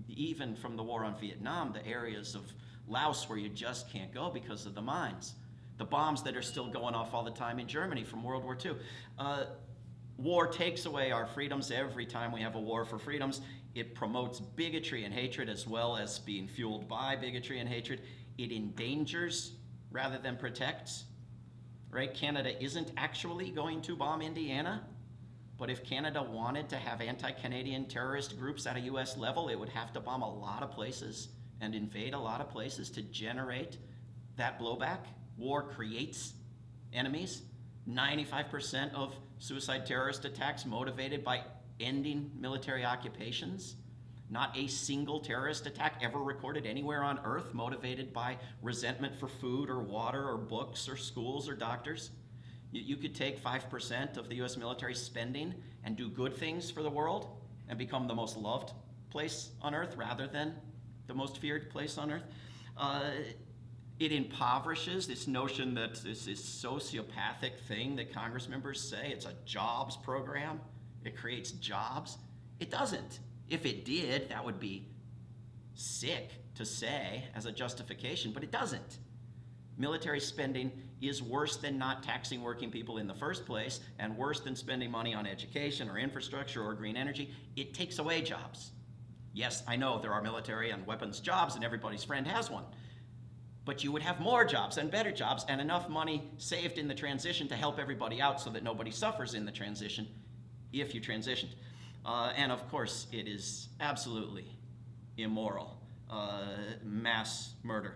even from the war on Vietnam, the areas of Laos where you just can't go because of the mines. The bombs that are still going off all the time in Germany from World War II. War takes away our freedoms every time we have a war for freedoms. It promotes bigotry and hatred as well as being fueled by bigotry and hatred. It endangers rather than protects. Right? Canada isn't actually going to bomb Indiana, but if Canada wanted to have anti-Canadian terrorist groups at a US level, it would have to bomb a lot of places and invade a lot of places to generate that blowback. War creates enemies. 95% of suicide terrorist attacks motivated by ending military occupations. Not a single terrorist attack ever recorded anywhere on Earth motivated by resentment for food or water or books or schools or doctors. You could take 5% of the US military spending and do good things for the world and become the most loved place on Earth rather than the most feared place on Earth. It impoverishes this notion that this sociopathic thing that Congress members say, it's a jobs program, it creates jobs. It doesn't. If it did, that would be sick to say as a justification, but it doesn't. Military spending is worse than not taxing working people in the first place and worse than spending money on education or infrastructure or green energy. It takes away jobs. Yes, I know there are military and weapons jobs and everybody's friend has one. But you would have more jobs and better jobs and enough money saved in the transition to help everybody out so that nobody suffers in the transition if you transitioned. And of course, it is absolutely immoral, mass murder.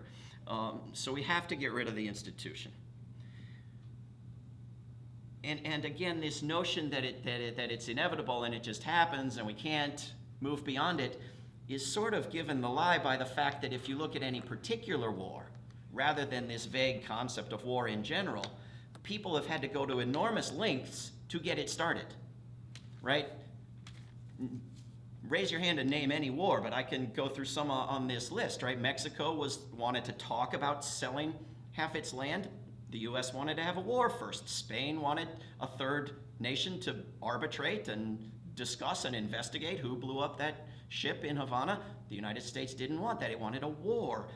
So we have to get rid of the institution. And again, this notion that it's inevitable and it just happens and we can't move beyond it is sort of given the lie by the fact that if you look at any particular war, rather than this vague concept of war in general, people have had to go to enormous lengths to get it started, right? Raise your hand and name any war, but I can go through some on this list, right? Mexico wanted to talk about selling half its land. The US wanted to have a war first. Spain wanted a third nation to arbitrate and discuss and investigate who blew up that ship in Havana. The United States didn't want that. It wanted a war.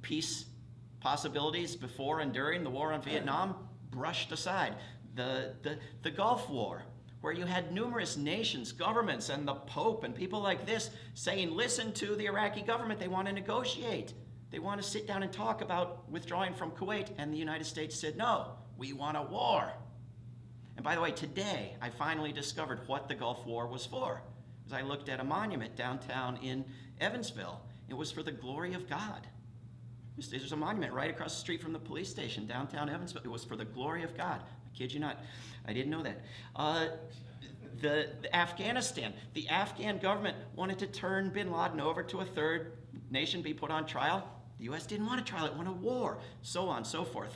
Peace possibilities before and during the war on Vietnam brushed aside. The Gulf War, where you had numerous nations, governments, and the Pope and people like this saying, listen to the Iraqi government, they want to negotiate. They want to sit down and talk about withdrawing from Kuwait, and the United States said, no, we want a war. And by the way, today, I finally discovered what the Gulf War was for. As I looked at a monument downtown in Evansville, it was for the glory of God. There's a monument right across the street from the police station downtown Evansville. It was for the glory of God. I kid you not. I didn't know that. The Afghanistan, the Afghan government wanted to turn bin Laden over to a third nation, be put on trial. The U.S. didn't want a trial, it wanted a war, so on and so forth.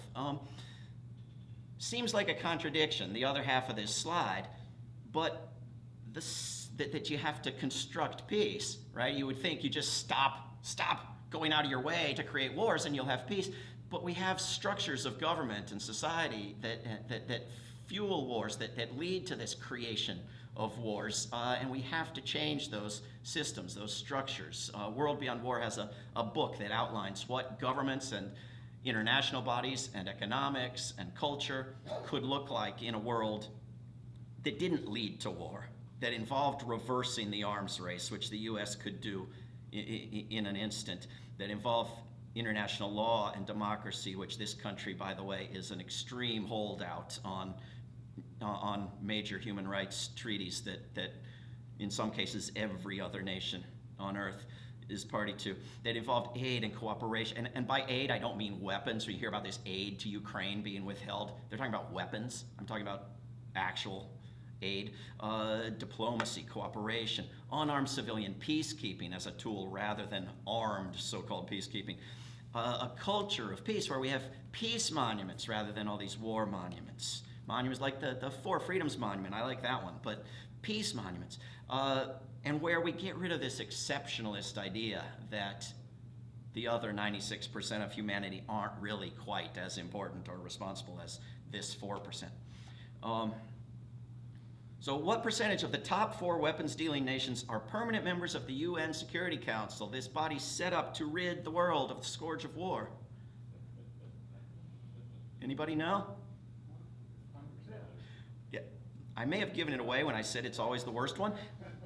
Seems like a contradiction, the other half of this slide, but that you have to construct peace, right? You would think you just stop going out of your way to create wars and you'll have peace. But we have structures of government and society that fuel wars, that lead to this creation of wars, and we have to change those systems, those structures. World Beyond War has a book that outlines what governments and international bodies and economics and culture could look like in a world that didn't lead to war, that involved reversing the arms race, which the U.S. could do in an instant, that involved international law and democracy, which this country, by the way, is an extreme holdout on major human rights treaties that in some cases every other nation on earth is party to, that involved aid and cooperation. And by aid, I don't mean weapons. When you hear about this aid to Ukraine being withheld, they're talking about weapons. I'm talking about actual aid, diplomacy, cooperation, unarmed civilian peacekeeping as a tool rather than armed so-called peacekeeping, a culture of peace where we have peace monuments rather than all these war monuments. Monuments like the Four Freedoms Monument, I like that one, but peace monuments. And where we get rid of this exceptionalist idea that the other 96% of humanity aren't really quite as important or responsible as this 4%. So what percentage of the top 4 weapons-dealing nations are permanent members of the UN Security Council, this body set up to rid the world of the scourge of war? Anybody know? 100%. Yeah, I may have given it away when I said it's always the worst one.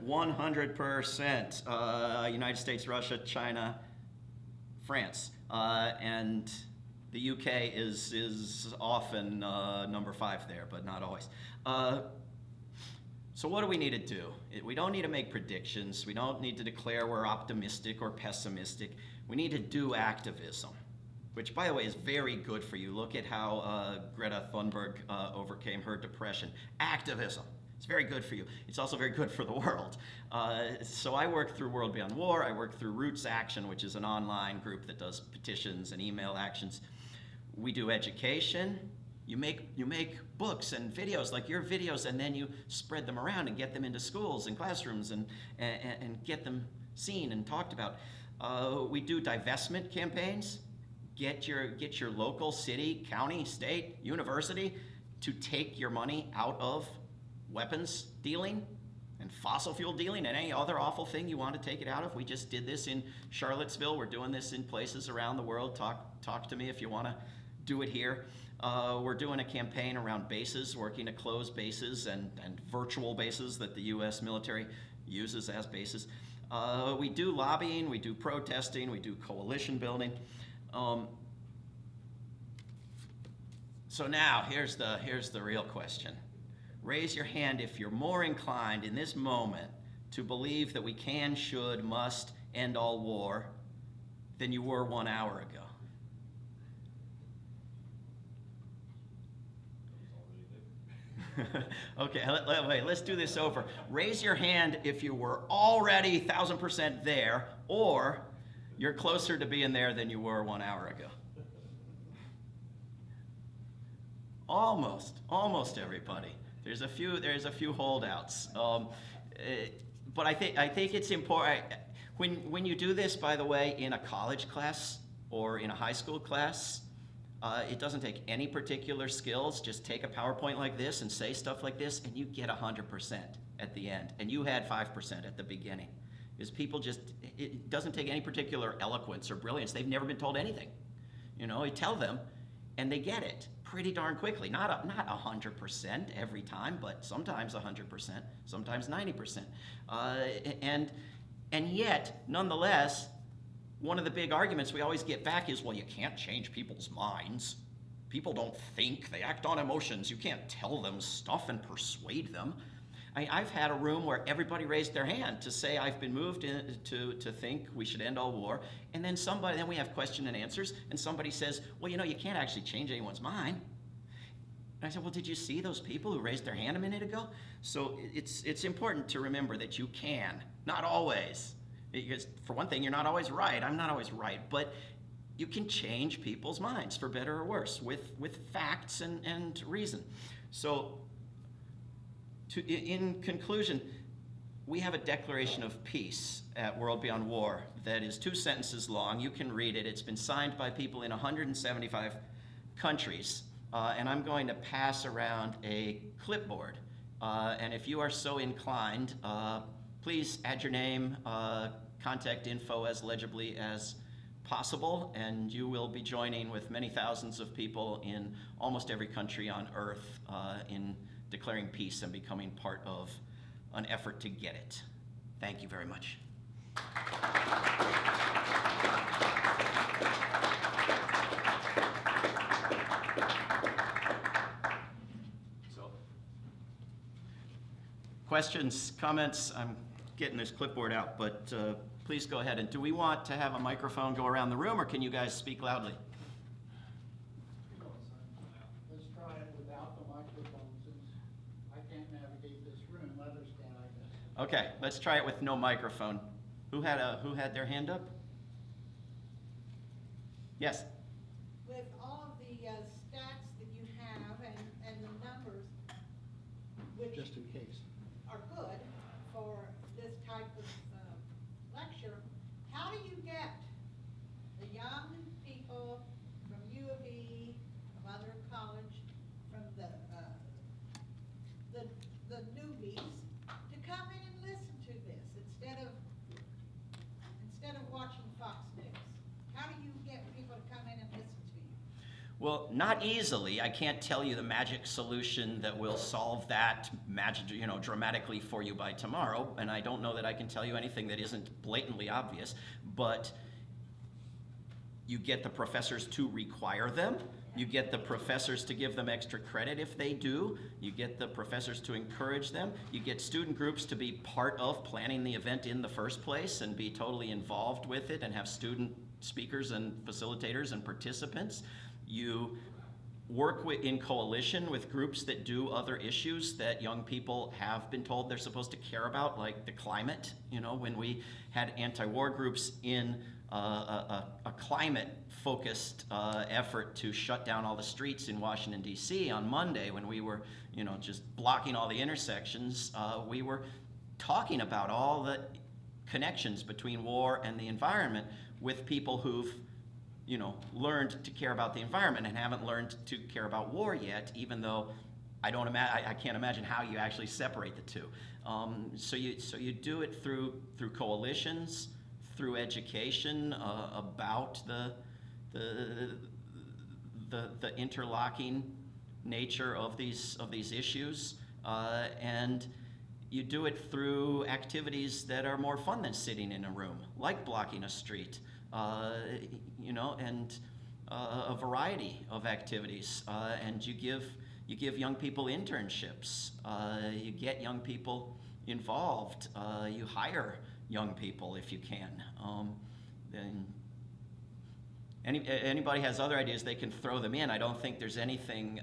100%. United States, Russia, China, France. And the UK is often number 5 there, but not always. So what do we need to do? We don't need to make predictions. We don't need to declare we're optimistic or pessimistic. We need to do activism, which, by the way, is very good for you. Look at how Greta Thunberg overcame her depression. Activism. It's very good for you. It's also very good for the world. So I work through World Beyond War. I work through Roots Action, which is an online group that does petitions and email actions. We do education. You make books and videos like your videos, and then you spread them around and get them into schools and classrooms and get them seen and talked about. We do divestment campaigns. Get your local city, county, state, university to take your money out of weapons dealing and fossil fuel dealing and any other awful thing you want to take it out of. We just did this in Charlottesville. We're doing this in places around the world. Talk to me if you want to do it here. We're doing a campaign around bases, working to close bases and virtual bases that the U.S. military uses as bases. We do lobbying, we do protesting, we do coalition building. So now, here's the real question. Raise your hand if you're more inclined in this moment to believe that we can, should, must end all war than you were 1 hour ago. Okay, wait, let's do this over. Raise your hand if you were already 1,000% there, or you're closer to being there than you were 1 hour ago. Almost everybody. There's a few holdouts. But I think it's important. When you do this, by the way, in a college class or in a high school class, it doesn't take any particular skills. Just take a PowerPoint like this and say stuff like this, and you get 100% at the end. And you had 5% at the beginning. Because people it doesn't take any particular eloquence or brilliance. They've never been told anything. You tell them, and they get it pretty darn quickly. Not 100% every time, but sometimes 100%, sometimes 90%. And yet, nonetheless, one of the big arguments we always get back is, well, you can't change people's minds. People don't think, they act on emotions. You can't tell them stuff and persuade them. I've had a room where everybody raised their hand to say, I've been moved to think we should end all war. And then we have question and answers, and somebody says, well, you can't actually change anyone's mind. And I said, well, did you see those people who raised their hand a minute ago? So it's important to remember that you can, not always. Because for one thing, you're not always right. I'm not always right. But you can change people's minds for better or worse with facts and reason. So in conclusion, we have a declaration of peace at World Beyond War that is 2 sentences long. You can read it. It's been signed by people in 175 countries. And I'm going to pass around a clipboard. And if you are so inclined, please add your name, contact info as legibly as possible, and you will be joining with many thousands of people in almost every country on earth in declaring peace and becoming part of an effort to get it. Thank you very much. So, questions, comments? I'm getting this clipboard out, but please go ahead. And do we want to have a microphone go around the room, or can you guys speak loudly? Let's try it without the microphone, since I can't navigate this room. Others can, I guess. Okay, let's try it with no microphone. Who had their hand up? Yes. With all of the stats that you have and the numbers, which Just in case. are good for this type of lecture, how do you get the young people from U of E, from other college, from the newbies, to come in and listen to this instead of watching Fox News? How do you get people to come in and listen to you? Well, not easily. I can't tell you the magic solution that will solve that dramatically for you by tomorrow, and I don't know that I can tell you anything that isn't blatantly obvious, but you get the professors to require them. You get the professors to give them extra credit if they do. You get the professors to encourage them. You get student groups to be part of planning the event in the first place and be totally involved with it and have student speakers and facilitators and participants. You work in coalition with groups that do other issues that young people have been told they're supposed to care about, like the climate. When we had anti-war groups in a climate-focused effort to shut down all the streets in Washington, D.C. on Monday, when we were, just blocking all the intersections, we were talking about all the connections between war and the environment with people who've learned to care about the environment and haven't learned to care about war yet, even though I can't imagine how you actually separate the two. So you do it through coalitions, through education about the interlocking nature of these issues, and you do it through activities that are more fun than sitting in a room, like blocking a street. And a variety of activities, and you give young people internships. You get young people involved. You hire young people if you can. Then anybody has other ideas, they can throw them in. I don't think there's anything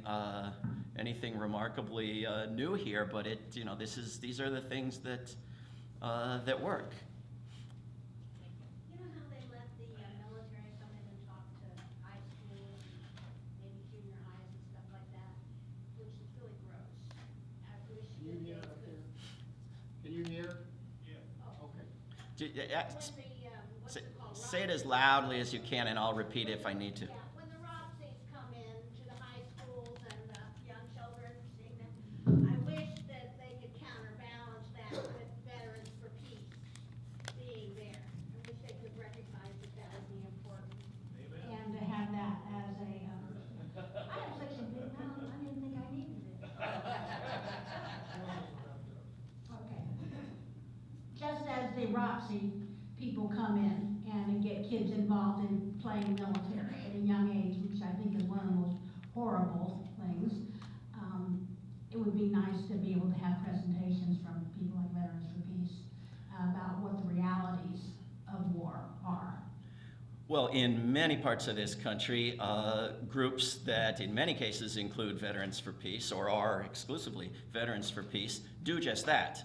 remarkably new here, but these are the things that work. You know how they let the military come in and talk to high schools, maybe junior highs and stuff like that, which is really gross. I wish Can you hear they up could. there? Can you hear? Oh. Okay. When the, what's it called? Say it as loudly as you can, and I'll repeat it if I need to. Yeah, when the ROTCs come in to the high schools and the young children, seeing them, I wish that they could counterbalance that with Veterans for Peace being there. I wish they could recognize that would be important. And to have that as a, I have such a big mouth, I didn't think I needed it. Okay. Just as the ROTC people come in and get kids involved in playing military at a young age, which I think is one of the most horrible things, it would be nice to be able to have presentations from people like Veterans for Peace about what the realities of war are. Well, in many parts of this country, groups that in many cases include Veterans for Peace or are exclusively Veterans for Peace do just that,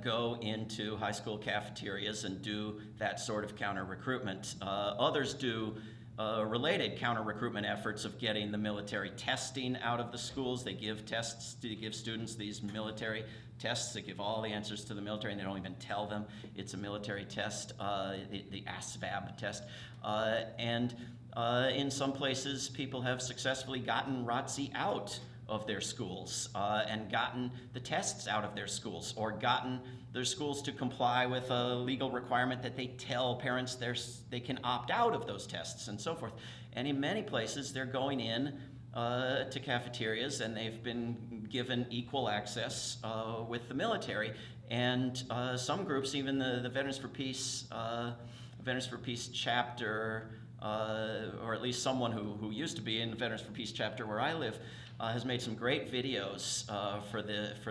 go into high school cafeterias and do that sort of counter-recruitment. Others do related counter-recruitment efforts of getting the military testing out of the schools. They give tests, they give students these military tests that give all the answers to the military, and they don't even tell them it's a military test, the ASVAB test. And in some places, people have successfully gotten ROTC out of their schools and gotten the tests out of their schools, or gotten their schools to comply with a legal requirement that they tell parents they can opt out of those tests and so forth. And in many places, they're going in to cafeterias, and they've been given equal access with the military. And some groups, even the Veterans for Peace chapter, or at least someone who used to be in the Veterans for Peace chapter where I live, has made some great videos for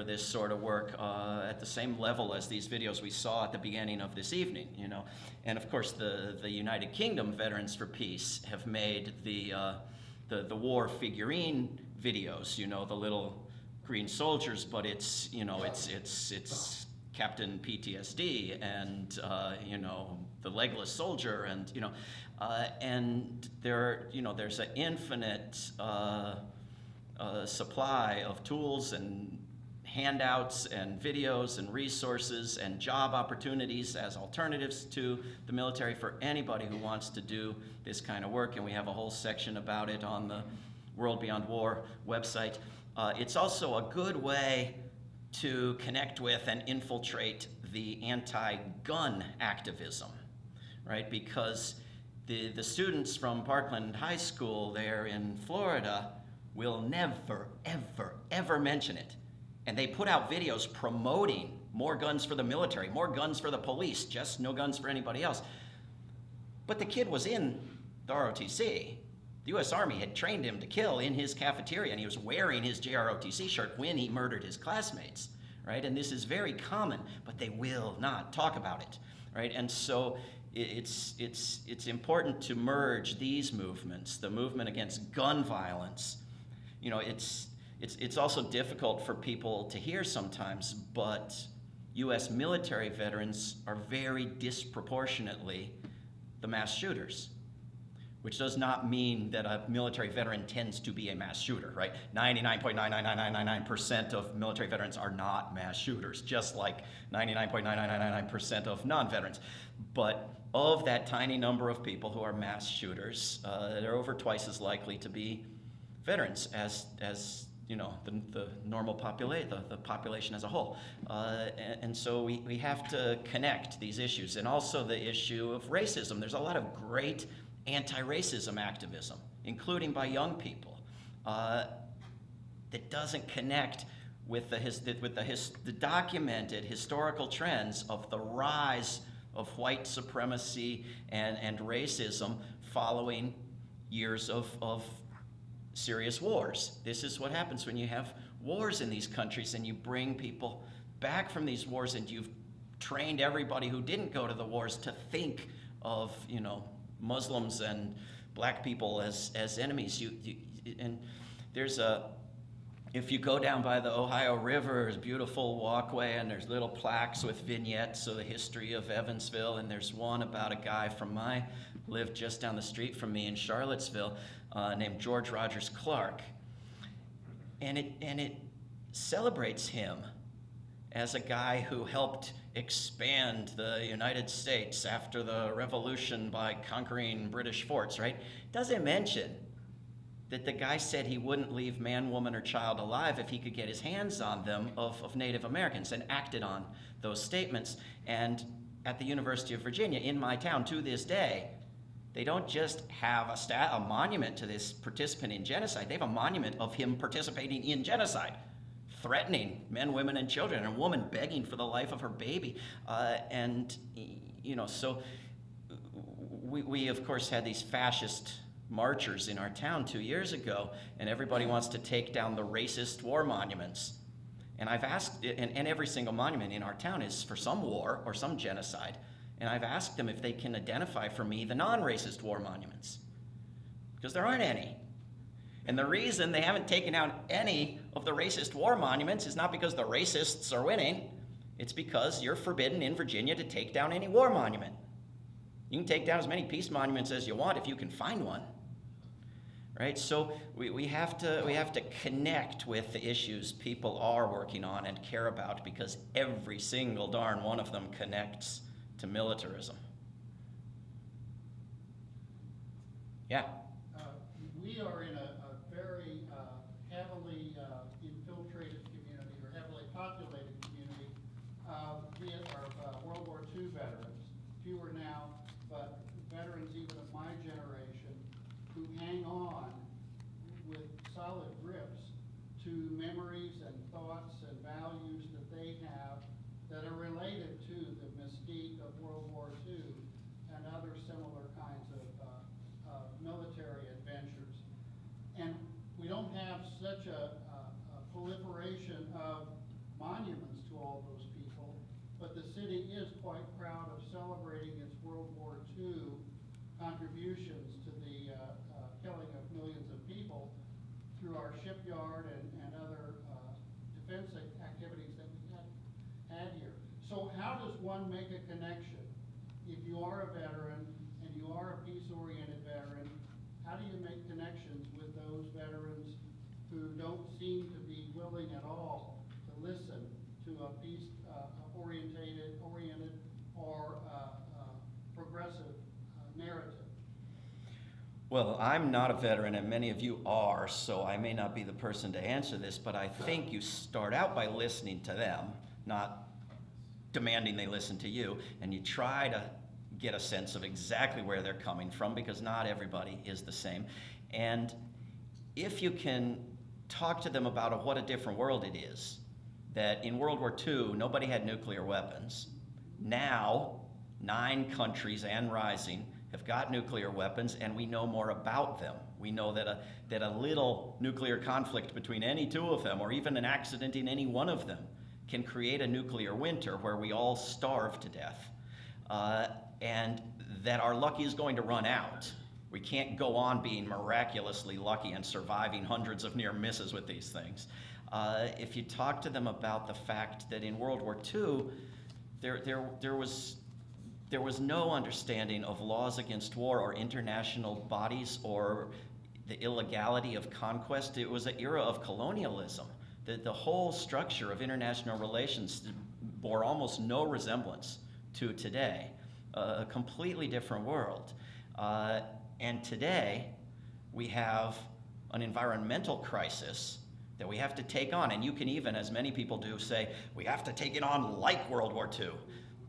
this sort of work at the same level as these videos we saw at the beginning of this evening, you know. And of course, the United Kingdom Veterans for Peace have made the war figurine videos, you know, the little green soldiers, but it's, you know, it's Captain PTSD and, you know, the legless soldier, and, you know, and there's an infinite supply of tools and handouts and videos and resources and job opportunities as alternatives to the military for anybody who wants to do this kind of work, and we have a whole section about it on the World Beyond War website. It's also a good way to connect with and infiltrate the anti-gun activism, right? Because the students from Parkland High School there in Florida will never, ever, ever mention it. And they put out videos promoting more guns for the military, more guns for the police, just no guns for anybody else. But the kid was in the ROTC. The U.S. Army had trained him to kill in his cafeteria, and he was wearing his JROTC shirt when he murdered his classmates, right? And this is very common, but they will not talk about it, right? And so it's important to merge these movements, the movement against gun violence. You know, it's also difficult for people to hear sometimes, but U.S. military veterans are very disproportionately the mass shooters, which does not mean that a military veteran tends to be a mass shooter, right? 99.99999% of military veterans are not mass shooters, just like 99.99999% of non-veterans. But of that tiny number of people who are mass shooters, they're over twice as likely to be veterans as you know, the normal population, the population as a whole. And so we have to connect these issues, and also the issue of racism. There's a lot of great anti-racism activism, including by young people, that doesn't connect with the documented historical trends of the rise of white supremacy and racism following years of serious wars. This is what happens when you have wars in these countries and you bring people back from these wars, and you've trained everybody who didn't go to the wars to think of, you know, Muslims and black people as enemies. And there's if you go down by the Ohio River, there's a beautiful walkway, and there's little plaques with vignettes of the history of Evansville, and there's one about a guy lived just down the street from me in Charlottesville, named George Rogers Clark. And it celebrates him as a guy who helped expand the United States after the Revolution by conquering British forts, right? Doesn't mention that the guy said he wouldn't leave man, woman, or child alive if he could get his hands on them of Native Americans, and acted on those statements. And at the University of Virginia, in my town, to this day, they don't just have a monument to this participant in genocide. They have a monument of him participating in genocide, threatening men, women, and children, and a woman begging for the life of her baby. And, you know, so we of course had these fascist marchers in our town 2 years ago, and everybody wants to take down the racist war monuments. And I've asked, and every single monument in our town is for some war or some genocide. and I've asked them if they can identify for me the non-racist war monuments, because there aren't any. And the reason they haven't taken out any of the racist war monuments is not because the racists are winning. It's because you're forbidden in Virginia to take down any war monument. You can take down as many peace monuments as you want if you can find one. Right? So we have to connect with the issues people are working on and care about, because every single darn one of them connects to militarism. Yeah. We are in a very heavily infiltrated community, or heavily populated community, be it our World War II veterans, fewer now, but veterans even of my generation, who hang on with solid grips to memories and thoughts and values that they have that are related to the mystique of World War II and other similar kinds of military adventures. And we don't have such a proliferation of monuments to all those people, but the city is quite proud of celebrating its World War II contributions to the killing of millions of people through our shipyard and other defense activities that we had here. So how does one make a connection? If you are a veteran and you are a peace-oriented veteran, how do you make connections with those veterans who don't seem to be willing at all to listen to a peace-oriented or progressive narrative? Well, I'm not a veteran, and many of you are, so I may not be the person to answer this, but I think you start out by listening to them, not demanding they listen to you, and you try to get a sense of exactly where they're coming from, because not everybody is the same. And if you can talk to them about what a different world it is, that in World War II, nobody had nuclear weapons. Now, 9 countries and rising have got nuclear weapons, and we know more about them. We know that a little nuclear conflict between any 2 of them, or even an accident in any one of them, can create a nuclear winter where we all starve to death. And that our luck is going to run out. We can't go on being miraculously lucky and surviving hundreds of near misses with these things. If you talk to them about the fact that in World War II, there was no understanding of laws against war or international bodies or the illegality of conquest. It was an era of colonialism. The whole structure of international relations bore almost no resemblance to today. A completely different world. And today, we have an environmental crisis that we have to take on. And you can even, as many people do, say, we have to take it on like World War II,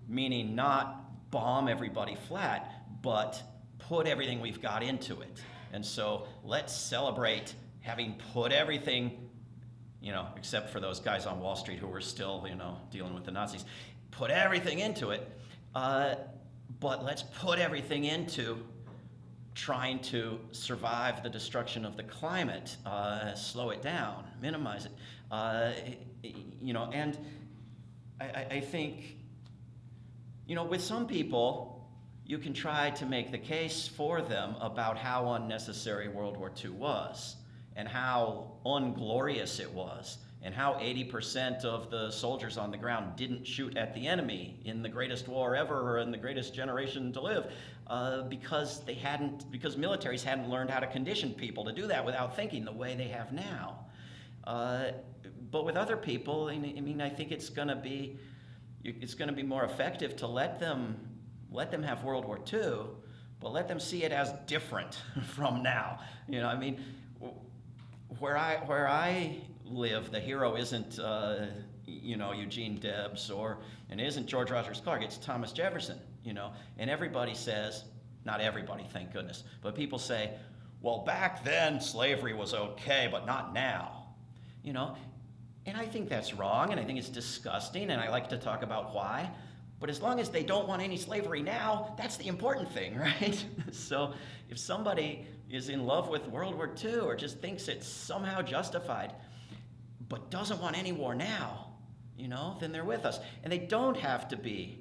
meaning not bomb everybody flat, but put everything we've got into it. And so let's celebrate having put everything, except for those guys on Wall Street who were still, dealing with the Nazis, put everything into it. But let's put everything into trying to survive the destruction of the climate, slow it down, minimize it. And I think, with some people, you can try to make the case for them about how unnecessary World War II was, and how unglorious it was, and how 80% of the soldiers on the ground didn't shoot at the enemy in the greatest war ever or in the greatest generation to live, because militaries hadn't learned how to condition people to do that without thinking the way they have now. But with other people, I think it's going to be more effective to let them have World War II, but let them see it as different from now. Where I live, the hero isn't Eugene Debs and it isn't George Rogers Clark, it's Thomas Jefferson, and everybody says, not everybody, thank goodness, but people say, well, back then slavery was okay, but not now, and I think that's wrong, and I think it's disgusting, and I like to talk about why, but as long as they don't want any slavery now, that's the important thing, right? So if somebody is in love with World War II or just thinks it's somehow justified, but doesn't want any war now, then they're with us. And they don't have to be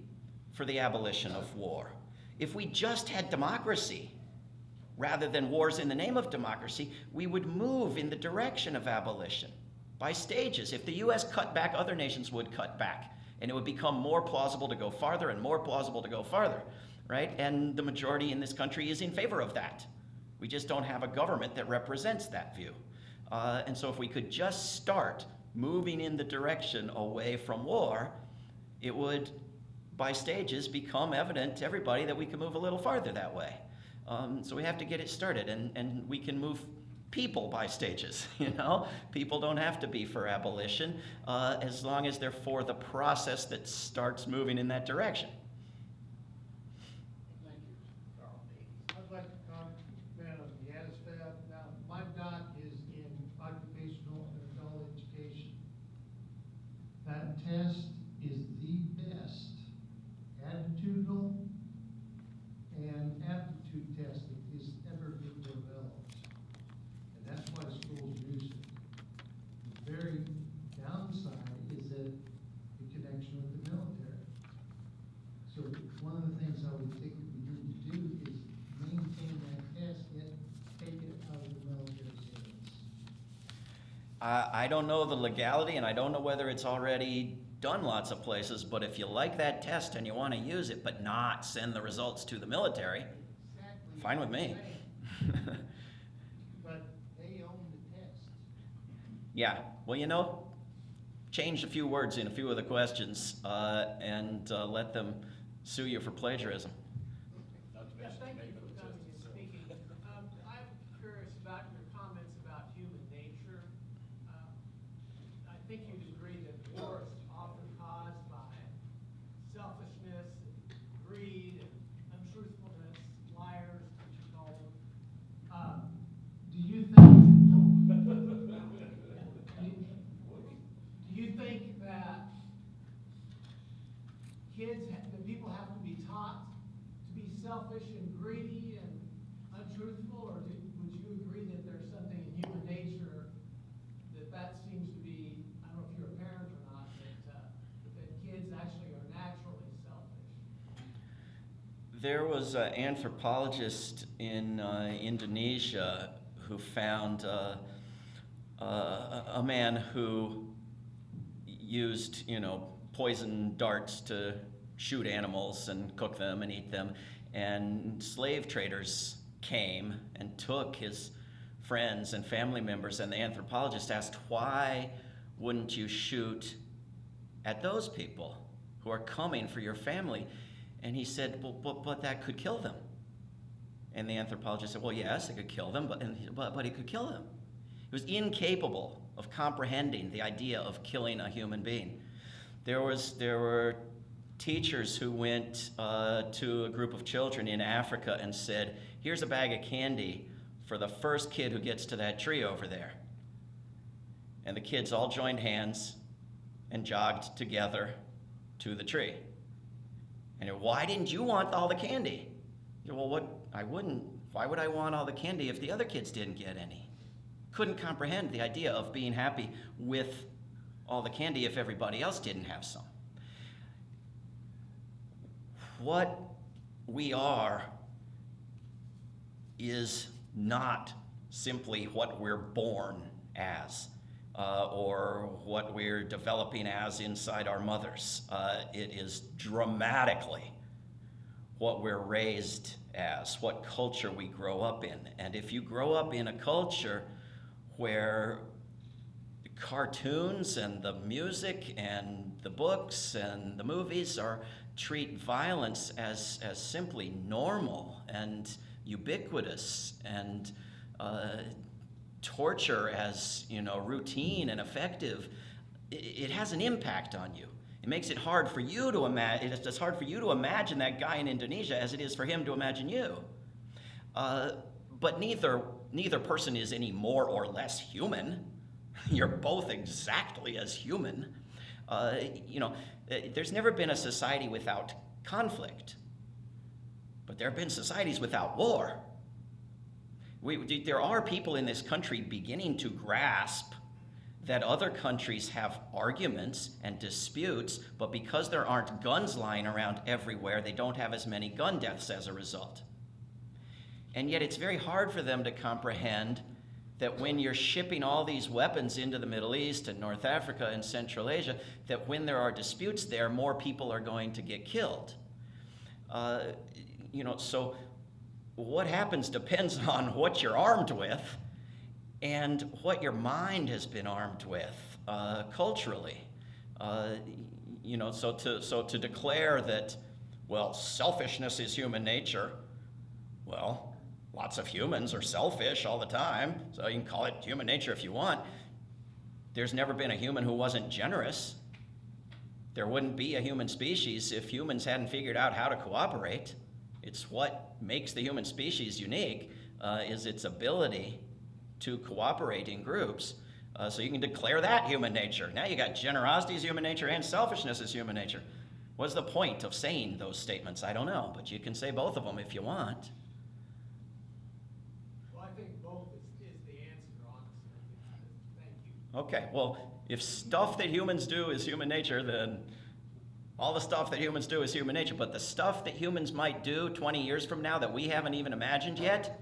for the abolition of war. If we just had democracy, rather than wars in the name of democracy, we would move in the direction of abolition by stages. If the U.S. cut back, other nations would cut back, and it would become more plausible to go farther and more plausible to go farther, right? And the majority in this country is in favor of that. We just don't have a government that represents that view. And so if we could just start moving in the direction away from war, it would, by stages, become evident to everybody that we can move a little farther that way. So we have to get it started, and we can move people by stages, you know? People don't have to be for abolition, as long as they're for the process that starts moving in that direction. Thank you. Carl. I'd like to comment on the ASVAB. Now, my dot is in occupational and adult education. That test is the best attitudinal and aptitude test that has ever been developed. And that's why schools use it. The very downside is that the connection with the military. So one of the things I would think that we need to do is maintain that test, yet take it out of the military's hands. I don't know the legality, and I don't know whether it's already done lots of places, but if you like that test and you want to use it, but not send the results to the military, Exactly. fine with me. But they own the test. Yeah, well, you know, change a few words in a few of the questions, and let them sue you for plagiarism. Not to Yeah, mention thank you maybe for the coming and test itself. speaking. I'm curious about your comments about human nature. I think you'd agree that war is often caused by selfishness, and greed, and untruthfulness, liars, what you call them. Do you think, do you think that that people have to be taught to be selfish and greedy and untruthful, or would you agree that there's something in human nature that seems to be, I don't know if you're a parent or not, that kids actually are naturally selfish? There was an anthropologist in Indonesia who found a man who used, poison darts to shoot animals and cook them and eat them. And slave traders came and took his friends and family members, and the anthropologist asked, why wouldn't you shoot at those people who are coming for your family? And he said, but that could kill them. And the anthropologist said, well, yes, it could kill them, but it could kill them. He was incapable of comprehending the idea of killing a human being. There were teachers who went to a group of children in Africa and said, here's a bag of candy for the first kid who gets to that tree over there. And the kids all joined hands and jogged together to the tree. And why didn't you want all the candy? Well, I wouldn't. Why would I want all the candy if the other kids didn't get any? Couldn't comprehend the idea of being happy with all the candy if everybody else didn't have some. What we are is not simply what we're born as, or what we're developing as inside our mothers. It is dramatically what we're raised as, what culture we grow up in. And if you grow up in a culture where the cartoons and the music and the books and the movies treat violence as simply normal and ubiquitous, and torture as routine and effective, it has an impact on you. It makes it hard for you to imagine. It's as hard for you to imagine that guy in Indonesia as it is for him to imagine you. But neither person is any more or less human. You're both exactly as human. There's never been a society without conflict, but there have been societies without war. There are people in this country beginning to grasp that other countries have arguments and disputes, but because there aren't guns lying around everywhere, they don't have as many gun deaths as a result. And yet it's very hard for them to comprehend that when you're shipping all these weapons into the Middle East and North Africa and Central Asia, that when there are disputes there, more people are going to get killed. So what happens depends on what you're armed with and what your mind has been armed with culturally. So to declare that, well, selfishness is human nature, well, lots of humans are selfish all the time, so you can call it human nature if you want. There's never been a human who wasn't generous. There wouldn't be a human species if humans hadn't figured out how to cooperate. It's what makes the human species unique, is its ability to cooperate in groups. So you can declare that human nature. Now you got generosity as human nature and selfishness as human nature. What's the point of saying those statements? I don't know, but you can say both of them if you want. Well, I think both is the answer, honestly. Thank you. Okay, well, if stuff that humans do is human nature, then all the stuff that humans do is human nature. But the stuff that humans might do 20 years from now that we haven't even imagined yet,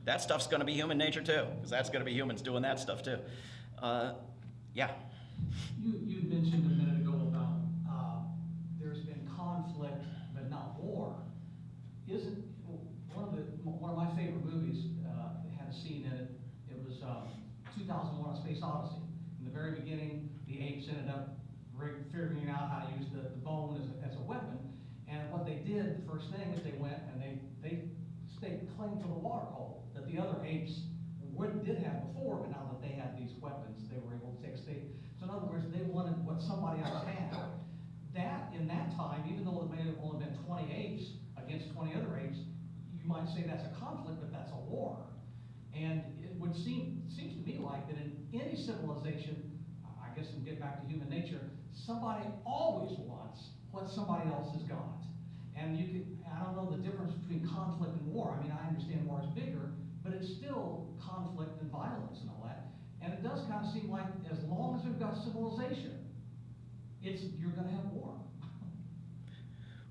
that stuff's going to be human nature too, because that's going to be humans doing that stuff too. Yeah. You mentioned a minute ago about there's been conflict but not war. Isn't one of my favorite movies had a scene in it? It was 2001: A Space Odyssey. In the very beginning, the apes ended up figuring out how to use the bone as a weapon. And what they did, the first thing is they went and they claimed to the water hole that the other apes did have before, but now that they had these weapons, they were able to take a state. So in other words, they wanted what somebody else had. That, in that time, even though it may have only been 20 apes against 20 other apes, you might say that's a conflict, but that's a war. And it would seems to me like that in any civilization, I guess we'll get back to human nature, somebody always wants what somebody else has got. And I don't know the difference between conflict and war. I mean, I understand war is bigger, but it's still conflict and violence and all that. And it does kind of seem like as long as we've got civilization, you're going to have war.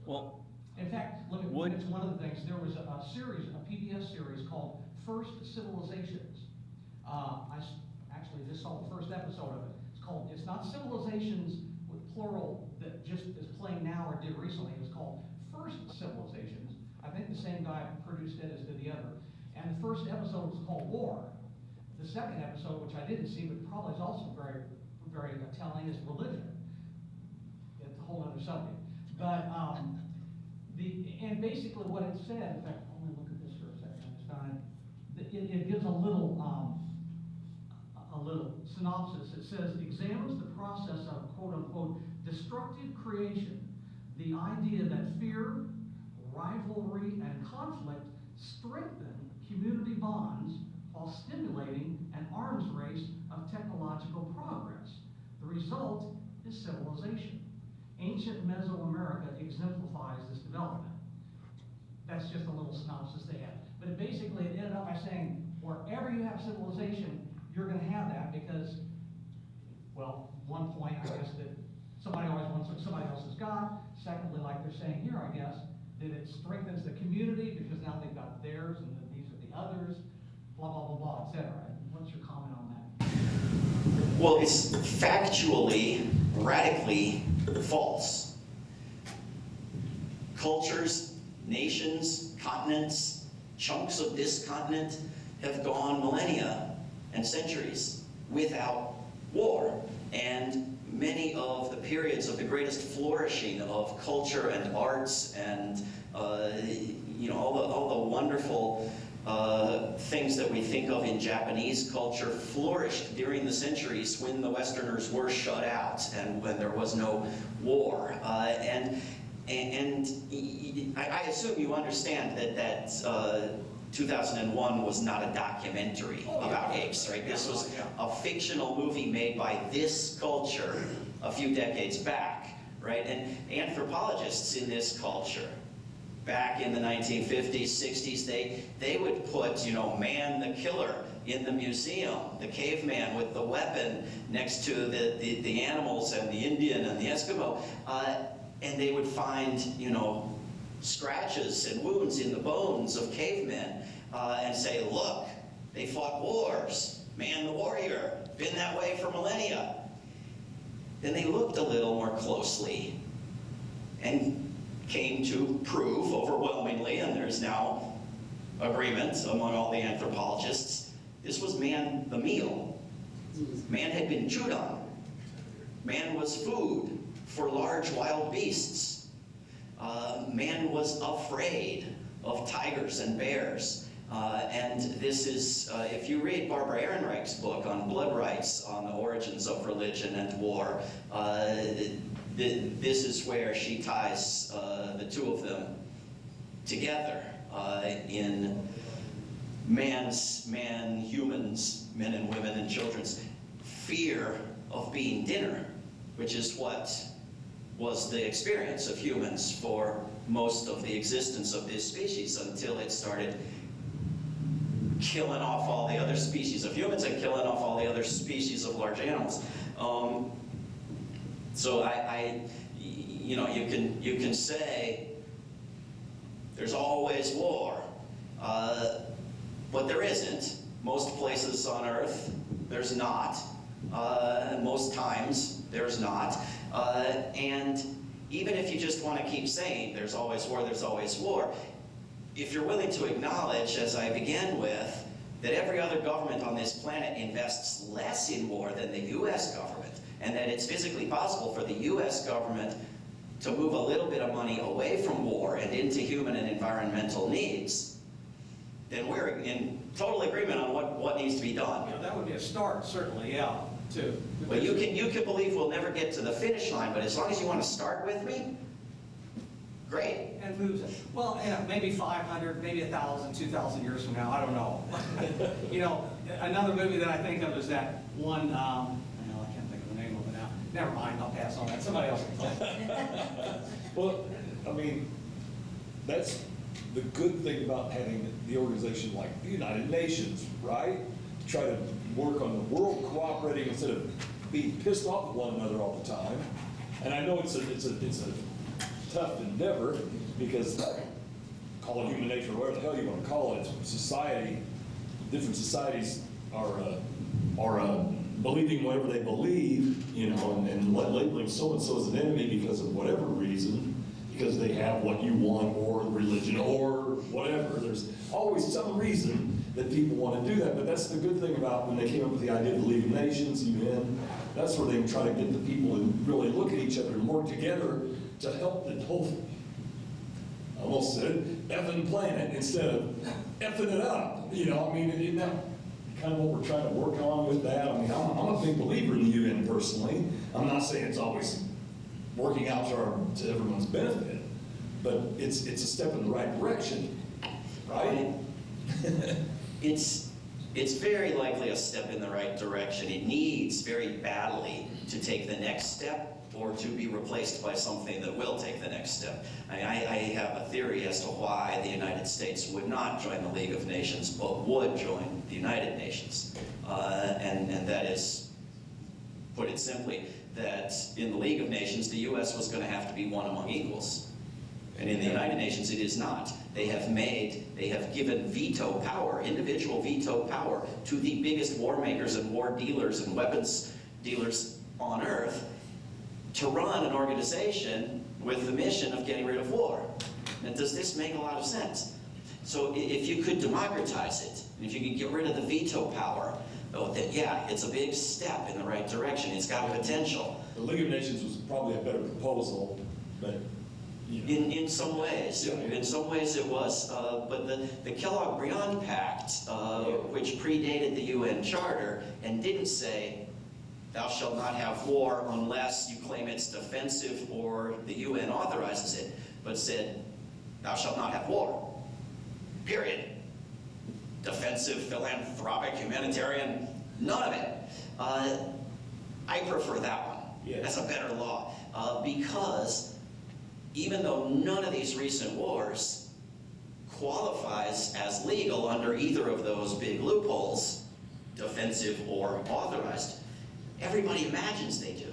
Well, in fact, let me mention one of the things. There was a PBS series called First Civilizations. I actually just saw the first episode of it. It's not Civilizations with plural that just is playing now or did recently. It was called First Civilizations. I think the same guy produced it as did the other. And the first episode was called War. The second episode, which I didn't see, but probably is also very, very telling, is religion. It's a whole other subject. But and basically what it said, in fact, let me look at this for a second. I just found it. It gives a little synopsis. It says, examines the process of quote unquote destructive creation, the idea that fear, rivalry, and conflict strengthen community bonds while stimulating an arms race of technological progress. The result is civilization. Ancient Mesoamerica exemplifies this development. That's just a little synopsis they had. But basically it ended up by saying, wherever you have civilization, you're going to have that because, well, one point, I guess, that somebody always wants what somebody else has got. Secondly, like they're saying here, I guess, that it strengthens the community because now they've got theirs and then these are the others, blah, blah, blah, blah, etc. What's your comment on that? Well, it's factually, radically false. Cultures, nations, continents, chunks of this continent have gone millennia and centuries without war. And many of the periods of the greatest flourishing of culture and arts and all the wonderful things that we think of in Japanese culture flourished during the centuries when the Westerners were shut out and when there was no war. And I assume you understand that 2001 was not a documentary about apes, right? This was a fictional movie made by this culture a few decades back, right? And anthropologists in this culture back in the 1950s, 60s, they would put, you know, man the killer in the museum, the caveman with the weapon next to the animals and the Indian and the Eskimo. And they would find, you know, scratches and wounds in the bones of cavemen and say, look, they fought wars. Man the warrior, been that way for millennia. Then they looked a little more closely and came to prove overwhelmingly, and there's now agreement among all the anthropologists, this was man the meal. Man had been chewed on. Man was food for large wild beasts. Man was afraid of tigers and bears. And this is, if you read Barbara Ehrenreich's book on blood rights, on the origins of religion and war, this is where she ties the two of them together in humans, men and women and children's fear of being dinner, which is what was the experience of humans for most of the existence of this species until it started killing off all the other species of humans and killing off all the other species of large animals. So you know, you can say there's always war, but there isn't. Most places on Earth, there's not. Most times, there's not. And even if you just want to keep saying there's always war, if you're willing to acknowledge, as I began with, that every other government on this planet invests less in war than the U.S. government, and that it's physically possible for the U.S. government to move a little bit of money away from war and into human and environmental needs, then we're in total agreement on what needs to be done. You know, that would be a start, certainly, yeah, too. Well, you can believe we'll never get to the finish line, but as long as you want to start with me, great. And moves it. Well, yeah, maybe 500, maybe 1,000, 2,000 years from now, I don't know. You know, another movie that I think of is that one, I can't think of the name of it now. Never mind, I'll pass on that. Somebody else can talk. Well, I mean, that's the good thing about having the organization like the United Nations, right? To try to work on the world cooperating instead of being pissed off at one another all the time. And I know it's a tough endeavor because call it human nature, whatever the hell you want to call it, it's society. Different societies are believing whatever they believe, you know, and labeling so-and-so as an enemy because of whatever reason, because they have what you want or religion or whatever. There's always some reason that people want to do that, but that's the good thing about when they came up with the idea of the League of Nations, UN, that's where they try to get the people to really look at each other and work together to help the whole, I almost said effing planet instead of effing it up. You know, I mean, isn't that kind of what we're trying to work on with that? I mean, I'm a big believer in the UN personally. I'm not saying it's always working out to everyone's benefit, but it's a step in the right direction, right? It's very likely a step in the right direction. It needs very badly to take the next step or to be replaced by something that will take the next step. I have a theory as to why the United States would not join the League of Nations, but would join the United Nations. And that is, put it simply, that in the League of Nations, the U.S. was going to have to be one among equals. And in the United Nations, it is not. They have given veto power, individual veto power, to the biggest war makers and war dealers and weapons dealers on Earth to run an organization with the mission of getting rid of war. Now, does this make a lot of sense? So if you could democratize it, and if you could get rid of the veto power, yeah, it's a big step in the right direction. It's got potential. The League of Nations was probably a better proposal, but you know. In some ways, Yeah. in some ways it was, but the Kellogg-Briand Pact, which predated the UN Charter and didn't say, thou shalt not have war unless you claim it's defensive or the UN authorizes it, but said, thou shalt not have war, period. Defensive, philanthropic, humanitarian, none of it. I prefer that one. Yeah. That's a better law, because even though none of these recent wars qualifies as legal under either of those big loopholes, defensive or authorized, everybody imagines they do,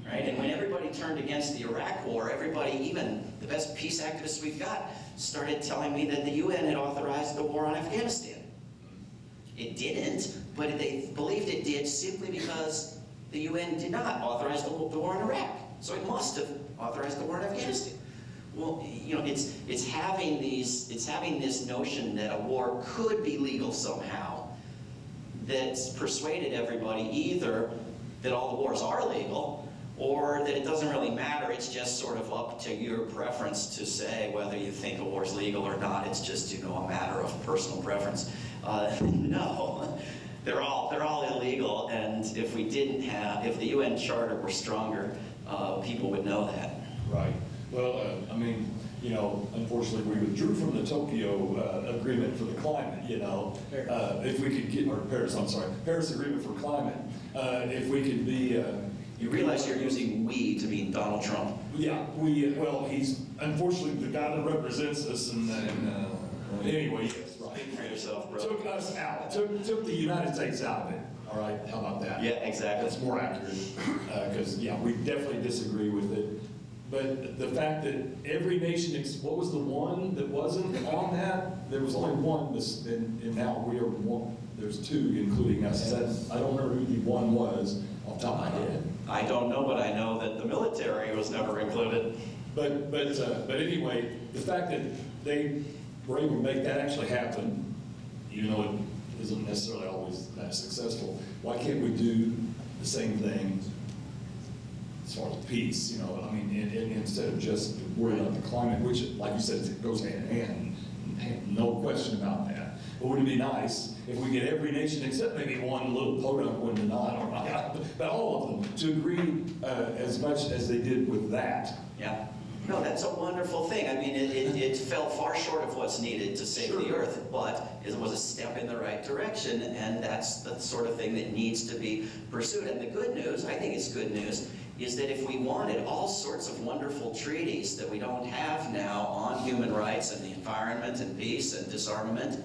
right? And when everybody turned against the Iraq War, everybody, even the best peace activists we've got, started telling me that the UN had authorized the war on Afghanistan. It didn't, but they believed it did simply because the UN did not authorize the war in Iraq. So it must have authorized the war in Afghanistan. Well, you know, it's having this notion that a war could be legal somehow that's persuaded everybody either that all the wars are legal or that it doesn't really matter. It's just sort of up to your preference to say whether you think a war's legal or not. It's just, you know, a matter of personal preference. No, they're all illegal. And if if the UN Charter were stronger, people would know that. Right. Well, I mean, you know, unfortunately, we withdrew from the Tokyo Agreement for the climate, you know. If we could get, or Paris, I'm sorry, Paris Agreement for climate. If we could be... You realize you're using "we" to mean Donald Trump. Yeah, well, he's unfortunately the guy that represents us, and anyway, yes, right. Speak for yourself, bro. Took us out, took the United States out of it. All right, how about that? Yeah, exactly. That's more accurate, because, yeah, we definitely disagree with it. But the fact that every nation, what was the one that wasn't on that? There was only one, and now we are one, there's two, including us. I don't remember who the one was off the top of my head. I don't know, but I know that the military was never included. But anyway, the fact that they were able to make that actually happen, even though it isn't necessarily always that successful, why can't we do the same thing as far as peace? You know, I mean, and instead of just worrying about the climate, which, like you said, it goes hand in hand, no question about that. But wouldn't it be nice if we get every nation, except maybe one little podunk one to not, or but all of them, to agree as much as they did with that? Yeah. No, that's a wonderful thing. I mean, it fell far short of what's needed to save the earth, but it was a step in the right direction, and that's the sort of thing that needs to be pursued. And the good news, I think it's good news, is that if we wanted all sorts of wonderful treaties that we don't have now on human rights and the environment and peace and disarmament,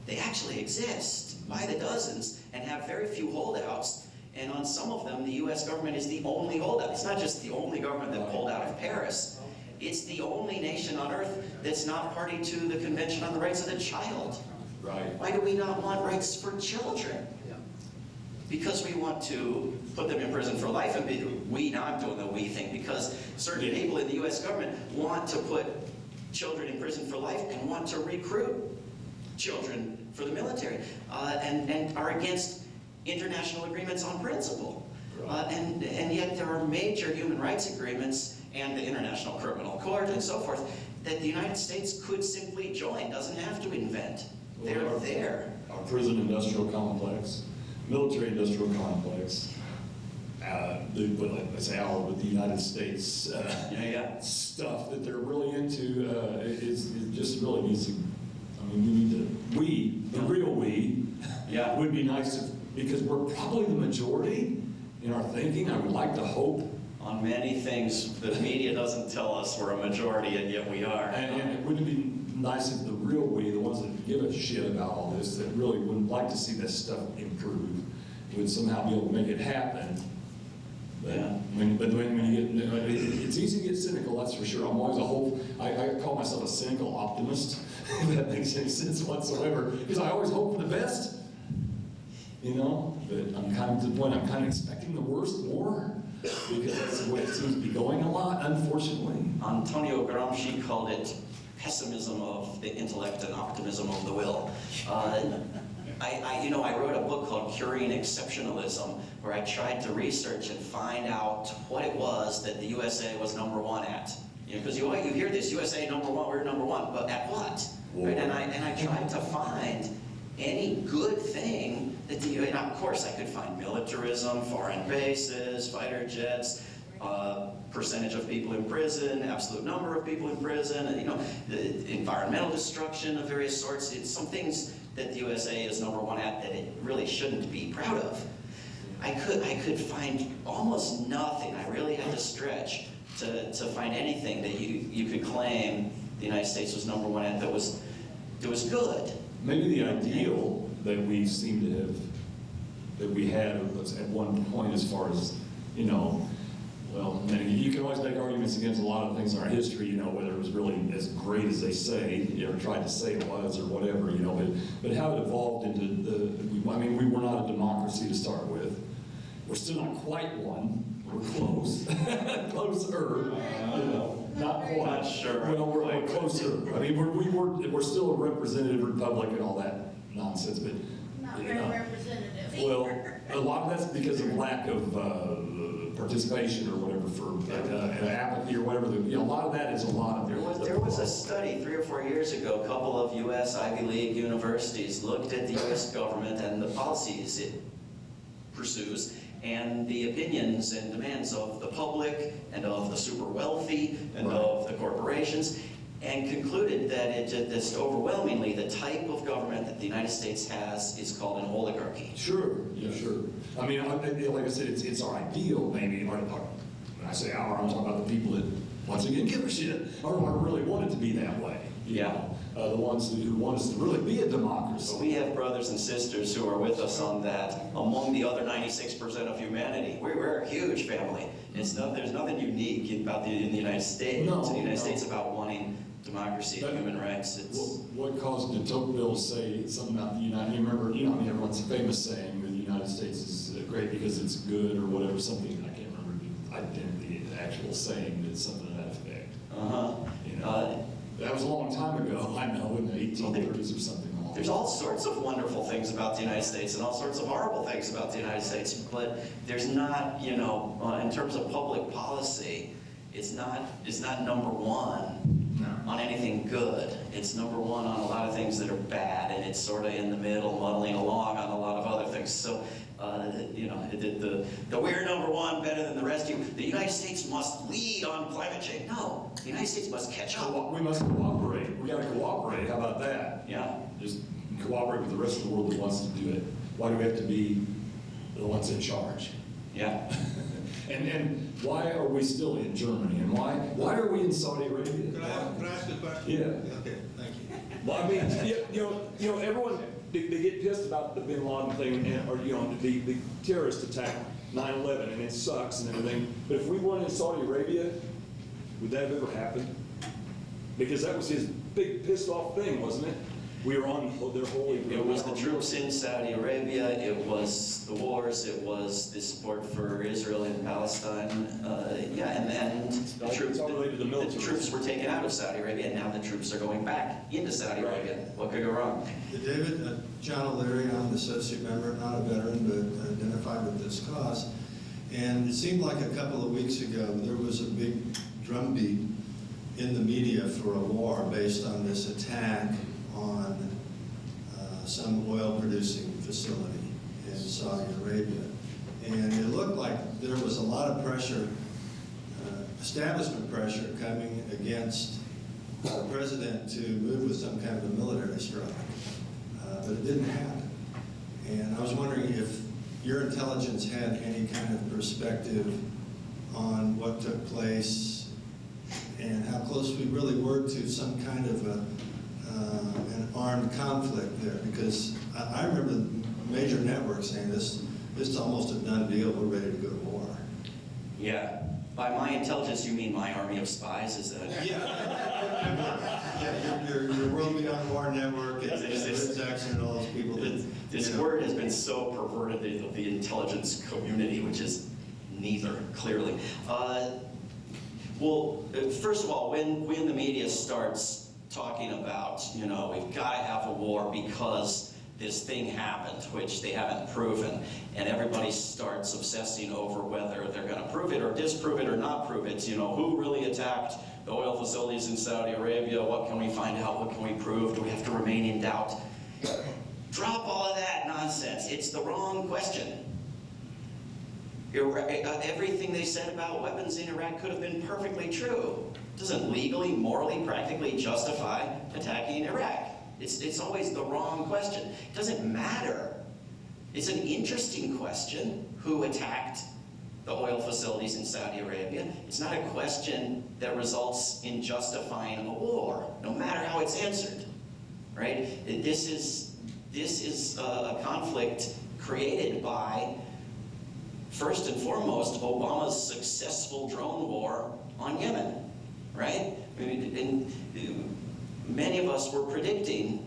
they actually exist by the dozens and have very few holdouts. And on some of them, the U.S. government is the only holdout. It's not just the only government that pulled out of Paris. It's the only nation on earth that's not party to the Convention on the Rights of the Child. Right. Why do we not want rights for children? Because we want to put them in prison for life, and now I'm doing the we thing, because certain people in the U.S. government want to put children in prison for life and want to recruit children for the military, and are against international agreements on principle. And yet there are major human rights agreements and the International Criminal Court and so forth that the United States could simply join, doesn't have to invent. They're there. Our prison industrial complex, military industrial complex, let's say our, with the United States stuff that they're really into, it just really needs to, I mean, the real we, would be nice if, because we're probably the majority in our thinking. I would like to hope. On many things, the media doesn't tell us we're a majority, and yet we are. And wouldn't it be nice if the real we, the ones that give a shit about all this, that really would like to see this stuff improve, would somehow be able to make it happen. But when you get, it's easy to get cynical, that's for sure. I'm always I call myself a cynical optimist, if that makes any sense whatsoever, because I always hope for the best, you know? But I'm kind of to the point, I'm kind of expecting the worst more, because that's the way it seems to be going a lot, unfortunately. Antonio Gramsci called it pessimism of the intellect and optimism of the will. I wrote a book called Curing Exceptionalism, where I tried to research and find out what it was that the USA was number one at. Because you hear this, USA number one, we're number one, but at what? Right? And I tried to find any good thing that of course I could find militarism, foreign bases, fighter jets, percentage of people in prison, absolute number of people in prison, and the environmental destruction of various sorts. It's some things that the USA is number one at that it really shouldn't be proud of. I could find almost nothing. I really had to stretch to find anything that you could claim the United States was number one at that was good. Maybe the ideal that we seem to have, that we had at one point as far as, you know, well, you can always make arguments against a lot of things in our history, you know, whether it was really as great as they say, or tried to say it was, or whatever, you know, but how it evolved into we were not a democracy to start with. We're still not quite one. We're close, closer, you know, not quite. Not sure. Well, we're closer. I mean, we're still a representative republic and all that nonsense, but, Not you very know. representative Well, either. a lot of that's because of lack of participation or whatever for apathy or whatever. A lot of that is a lot of. There was a study 3 or 4 years ago, a couple of U.S. Ivy League universities looked at the U.S. government and the policies it pursues, and the opinions and demands of the public and of the super wealthy and Right. of the corporations, and concluded that it just overwhelmingly the type of government that the United States has is called an oligarchy. Sure, yeah, sure. I mean, like I said, it's our ideal, maybe. When I say our, I'm talking about the people that, once again, give a shit, or really want it to be that way. You Yeah. know? The ones who want us to really be a democracy. So we have brothers and sisters who are with us on that, among the other 96% of humanity. We're a huge family. There's nothing unique about in the United States. No, the United no. States about wanting democracy and human rights. What caused de Tocqueville to say something about the United, you remember, you know, everyone's famous saying that the United States is great because it's good or whatever, something, I can't remember the actual saying, but it's something to that effect. Uh-huh. You know, that was a long time ago, I know, in the 1830s or something. There's all sorts of wonderful things about the United States and all sorts of horrible things about the United States, but there's not, you know, in terms of public policy, it's not number one on anything good. It's number one on a lot of things that are bad, and it's sort of in the middle, muddling along on a lot of other things. So, you know, the we're number one, better than the rest of you. The United States must lead on climate change. No, the United States must catch up. We must cooperate. We gotta cooperate. How about that? Yeah. Just cooperate with the rest of the world that wants to do it. Why do we have to be the ones in charge? Yeah. And why are we still in Germany? And why are we in Saudi Arabia? Could I ask a question? Yeah. Okay, thank you. Well, I mean, you know, everyone, they get pissed about the Bin Laden thing, or, you know, the terrorist attack, 9/11, and it sucks and everything. But if we weren't in Saudi Arabia, would that have ever happened? Because that was his big pissed off thing, wasn't it? We were on their holy. It was the troops in Saudi Arabia, it was the wars, it was the support for Israel and Palestine. Yeah, and then the It's all related to the military. troops were taken out of Saudi Arabia, and now the troops are going back into Saudi Arabia. What could go wrong? David, John O'Leary, I'm an associate member, not a veteran, but identified with this cause. And it seemed like a couple of weeks ago, there was a big drumbeat in the media for a war based on this attack on some oil-producing facility in Saudi Arabia. And it looked like there was a lot of pressure, establishment pressure coming against the president to move with some kind of a military strike. But it didn't happen. And I was wondering if your intelligence had any kind of perspective on what took place and how close we really were to some kind of an armed conflict there. Because I remember major networks saying this is almost a done deal, we're ready to go to war. Yeah. By my intelligence, you mean my army of spies, is that? Yeah, your World Beyond War network, and Liz Jackson and all those people. This word has been so perverted of the intelligence community, which is neither, clearly. Well, first of all, when the media starts talking about, you know, we've got to have a war because this thing happened, which they haven't proven, and everybody starts obsessing over whether they're going to prove it or disprove it or not prove it. You know, who really attacked the oil facilities in Saudi Arabia? What can we find out? What can we prove? Do we have to remain in doubt? Drop all of that nonsense. It's the wrong question. Everything they said about weapons in Iraq could have been perfectly true. It doesn't legally, morally, practically justify attacking Iraq. It's always the wrong question. It doesn't matter. It's an interesting question, who attacked the oil facilities in Saudi Arabia. It's not a question that results in justifying a war, no matter how it's answered, right? This is a conflict created by, first and foremost, Obama's successful drone war on Yemen, right? I mean, and many of us were predicting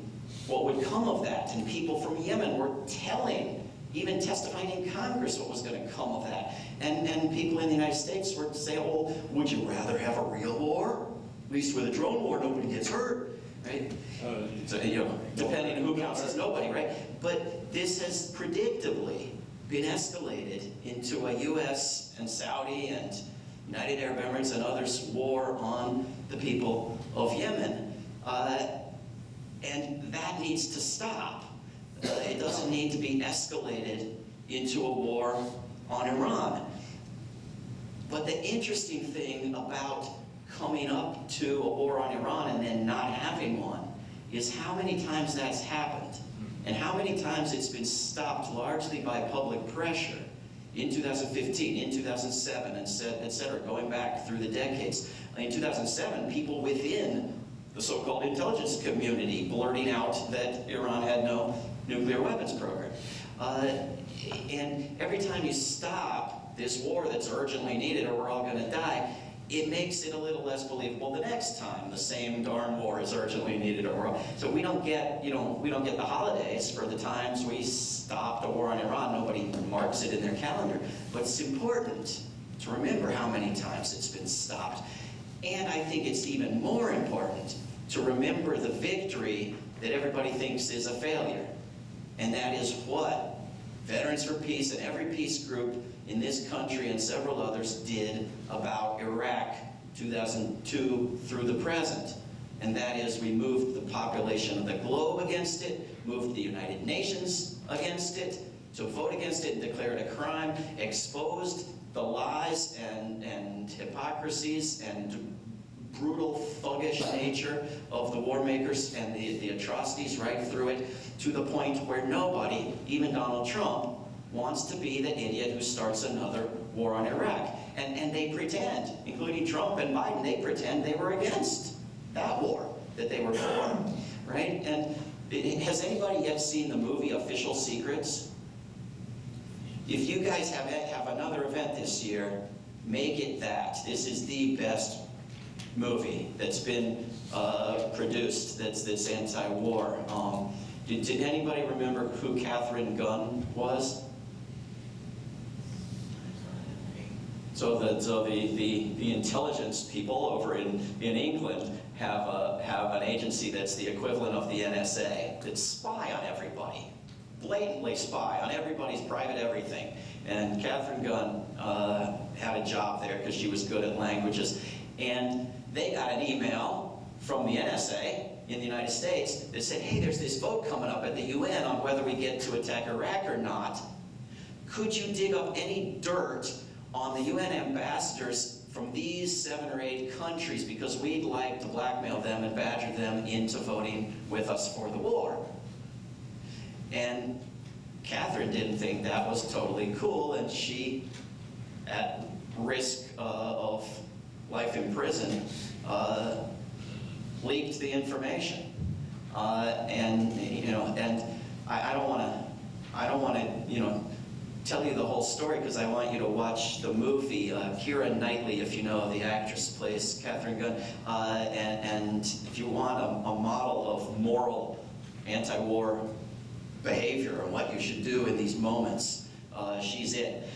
what would come of that, and people from Yemen were telling, even testifying in Congress, what was going to come of that. And people in the United States were saying, oh, would you rather have a real war? At least with a drone war, nobody gets hurt, right? So, you know, depending on who counts as nobody, right? But this has predictably been escalated into a U.S. and Saudi and United Arab Emirates and others war on the people of Yemen. And that needs to stop. It doesn't need to be escalated into a war on Iran. But the interesting thing about coming up to a war on Iran and then not having one is how many times that's happened and how many times it's been stopped largely by public pressure in 2015, in 2007, et cetera, going back through the decades. In 2007, people within the so-called intelligence community blurting out that Iran had no nuclear weapons program. And every time you stop this war that's urgently needed or we're all gonna die, it makes it a little less believable the next time the same darn war is urgently needed or we're all. So we don't get, we don't get the holidays for the times we stopped a war on Iran. Nobody marks it in their calendar. But it's important to remember how many times it's been stopped. And I think it's even more important to remember the victory that everybody thinks is a failure. And that is what Veterans for Peace and every peace group in this country and several others did about Iraq 2002 through the present. And that is we moved the population of the globe against it, moved the United Nations against it, to vote against it and declare it a crime, exposed the lies and hypocrisies and brutal, thuggish nature of the war makers and the atrocities right through it, to the point where nobody, even Donald Trump, wants to be the idiot who starts another war on Iraq. And they pretend, including Trump and Biden, they pretend they were against that war, that they were for, right? And has anybody yet seen the movie Official Secrets? If you guys have another event this year, make it that. This is the best movie that's been produced that's anti-war. Did anybody remember who Catherine Gunn was? So the intelligence people over in England have an agency that's the equivalent of the NSA that spy on everybody, blatantly spy on everybody's private everything. And Catherine Gunn had a job there because she was good at languages. And they got an email from the NSA in the United States that said, hey, there's this vote coming up at the UN on whether we get to attack Iraq or not. Could you dig up any dirt on the UN ambassadors from these 7 or 8 countries, because we'd like to blackmail them and badger them into voting with us for the war? And Catherine didn't think that was totally cool, and she, at risk of life in prison, leaked the information. And I don't want to, tell you the whole story because I want you to watch the movie. Keira Knightley, if you know the actress, plays Catherine Gunn. And if you want a model of moral anti-war behavior and what you should do in these moments, she's it.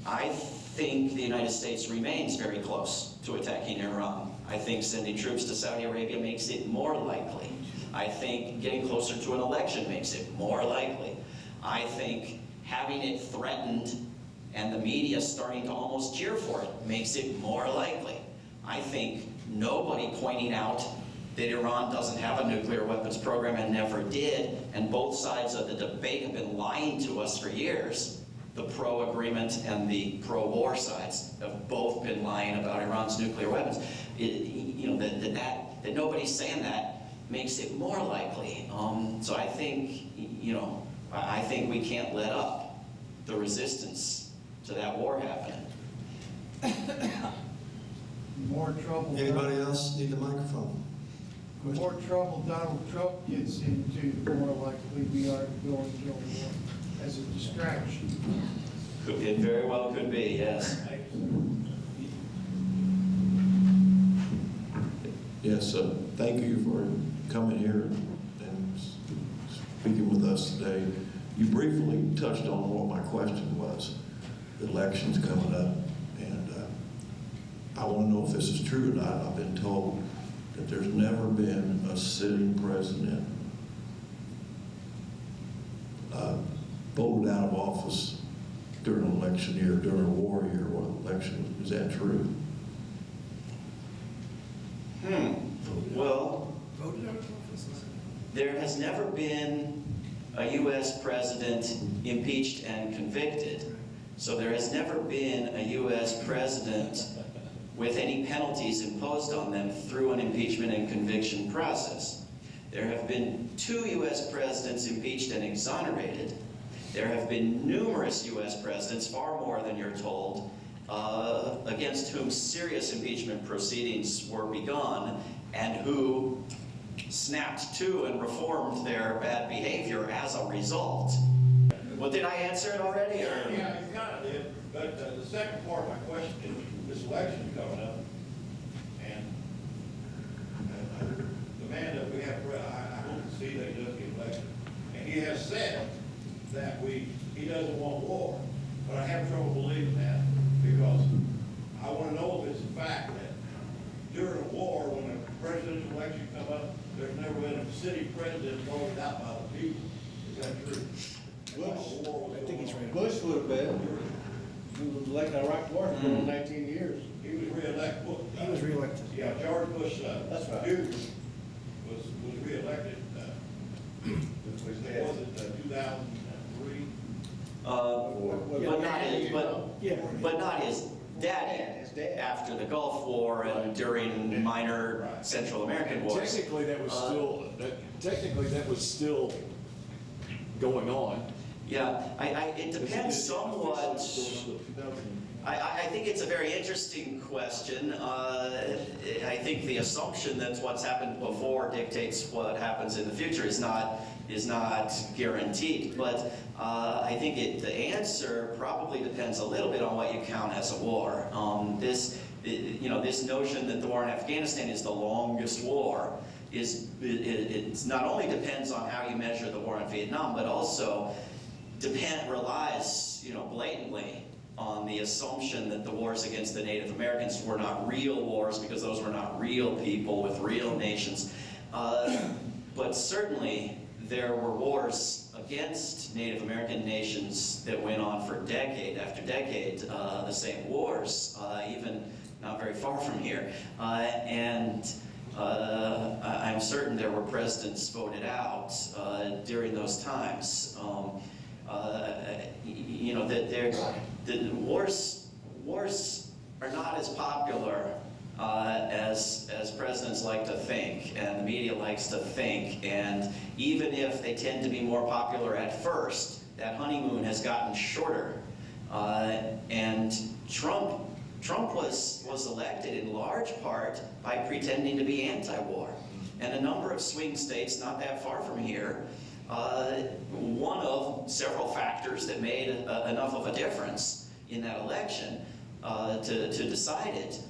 I think the United States remains very close to attacking Iran. I think sending troops to Saudi Arabia makes it more likely. I think getting closer to an election makes it more likely. I think having it threatened and the media starting to almost cheer for it makes it more likely. I think nobody pointing out that Iran doesn't have a nuclear weapons program and never did, and both sides of the debate have been lying to us for years. The pro-agreement and the pro-war sides have both been lying about Iran's nuclear weapons. That nobody's saying that makes it more likely. So I think, I think we can't let up the resistance to that war happening. More trouble. Anybody else need the microphone? The more trouble Donald Trump gets into, the more likely we are to go and kill war as a distraction. It very well could be, yes. Yes, thank you for coming here and speaking with us today. You briefly touched on what my question was. The election's coming up, and I want to know if this is true or not. I've been told that there's never been a sitting president voted out of office during an election year, during a war year, or election. Is that true? Well, there has never been a U.S. president impeached and convicted. So there has never been a U.S. president with any penalties imposed on them through an impeachment and conviction process. There have been 2 U.S. presidents impeached and exonerated. There have been numerous U.S. presidents, far more than you're told, against whom serious impeachment proceedings were begun and who snapped to and reformed their bad behavior as a result. Well, did I answer it already, or? Yeah, you kind of did, but the second part of my question is, this election coming up, and the man that we have, I hope to see that he does get elected, and he has said that he doesn't want war, but I have trouble believing that, because I want to know if it's a fact that during a war, when a presidential election come up, there's never been a city president voted out by the people. Is that true? I think he's right. Bush would have been. He was elected in Iraq War for 19 years. He was reelected. He was reelected. Yeah, George Bush, That's right. Jr. was reelected, was it 2003? But not his daddy His dad. after the Gulf War and during minor Central American wars. Technically, that was still going on. Yeah, it depends somewhat. I think it's a very interesting question. I think the assumption that what's happened before dictates what happens in the future is not guaranteed. But I think the answer probably depends a little bit on what you count as a war. This notion that the war in Afghanistan is the longest war it's not only depends on how you measure the war in Vietnam, but also relies blatantly on the assumption that the wars against the Native Americans were not real wars because those were not real people with real nations. But certainly there were wars against Native American nations that went on for decade after decade, the same wars, even not very far from here. I'm certain there were presidents voted out during those times. The wars are not as popular as presidents like to think, and the media likes to think. And even if they tend to be more popular at first, that honeymoon has gotten shorter. And Trump was elected in large part by pretending to be anti-war. And a number of swing states not that far from here, one of several factors that made enough of a difference in that election to decide it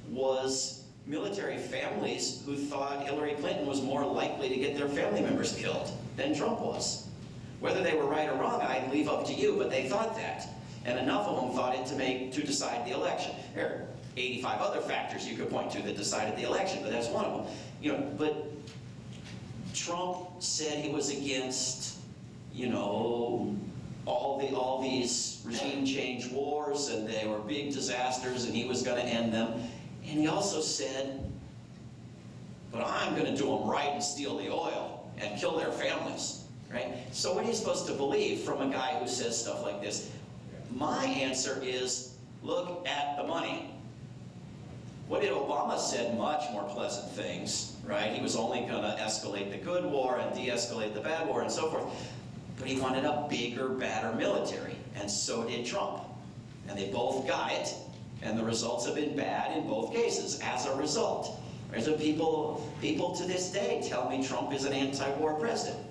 was military families who thought Hillary Clinton was more likely to get their family members killed than Trump was. Whether they were right or wrong, I'd leave up to you, but they thought that. And enough of them thought it to decide the election. There are 85 other factors you could point to that decided the election, but that's one of them. But Trump said he was against, all these regime change wars, and they were big disasters, and he was going to end them. And he also said, but I'm going to do them right and steal the oil and kill their families, right? So what are you supposed to believe from a guy who says stuff like this? My answer is, look at the money. What did Obama said? Much more pleasant things, right? He was only going to escalate the good war and de-escalate the bad war and so forth. But he wanted a bigger, badder military. and so did Trump. And they both got it, and the results have been bad in both cases as a result. There's people to this day tell me Trump is an anti-war president.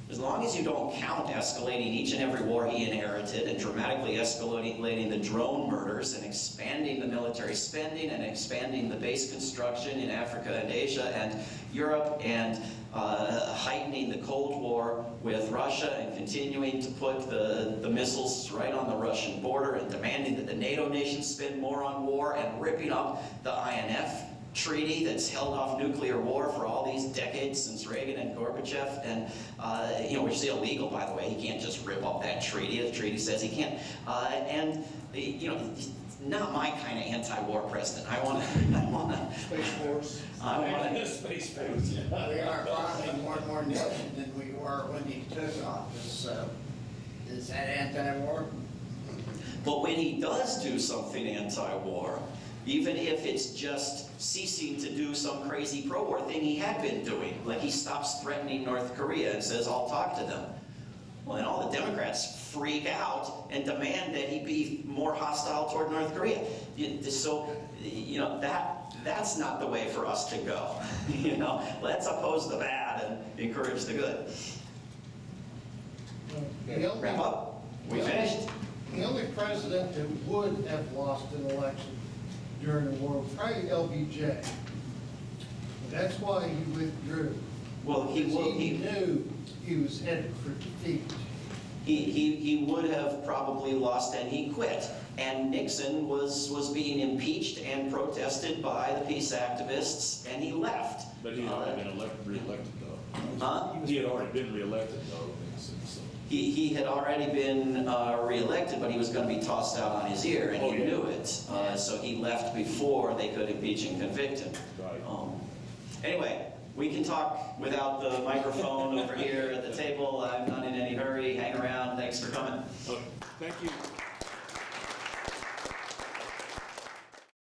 As long as you don't count escalating each and every war he inherited and dramatically escalating the drone murders and expanding the military spending and expanding the base construction in Africa and Asia and Europe and heightening the Cold War with Russia and continuing to put the missiles right on the Russian border and demanding that the NATO nations spend more on war and ripping up the INF treaty that's held off nuclear war for all these decades since Reagan and Gorbachev, and which is illegal, by the way. He can't just rip up that treaty. The treaty says he can't. Not my kind of anti-war president. I want to. Space Force. Space Force. We are finally more and more nation than we were when he took office, so is that anti-war? But when he does do something anti-war, even if it's just ceasing to do some crazy pro-war thing he had been doing, like he stops threatening North Korea and says, I'll talk to them. Well, then all the Democrats freak out and demand that he be more hostile toward North Korea. So, that's not the way for us to go. Let's oppose the bad and encourage the good. Wrap up? We finished? The only president that would have lost an election during the war was probably LBJ. That's why he withdrew. Well, He knew he was headed for defeat. He would have probably lost, and he quit. And Nixon was being impeached and protested by the peace activists, and he left. But he had already been re-elected, though. Huh? He had already been re-elected, though. So. He had already been re-elected, but he was going to be tossed out on his ear, and he knew it. So he left before they could impeach and convict him. Right. Anyway, we can talk without the microphone over here at the table. I'm not in any hurry. Hang around. Thanks for coming. Okay. Thank you.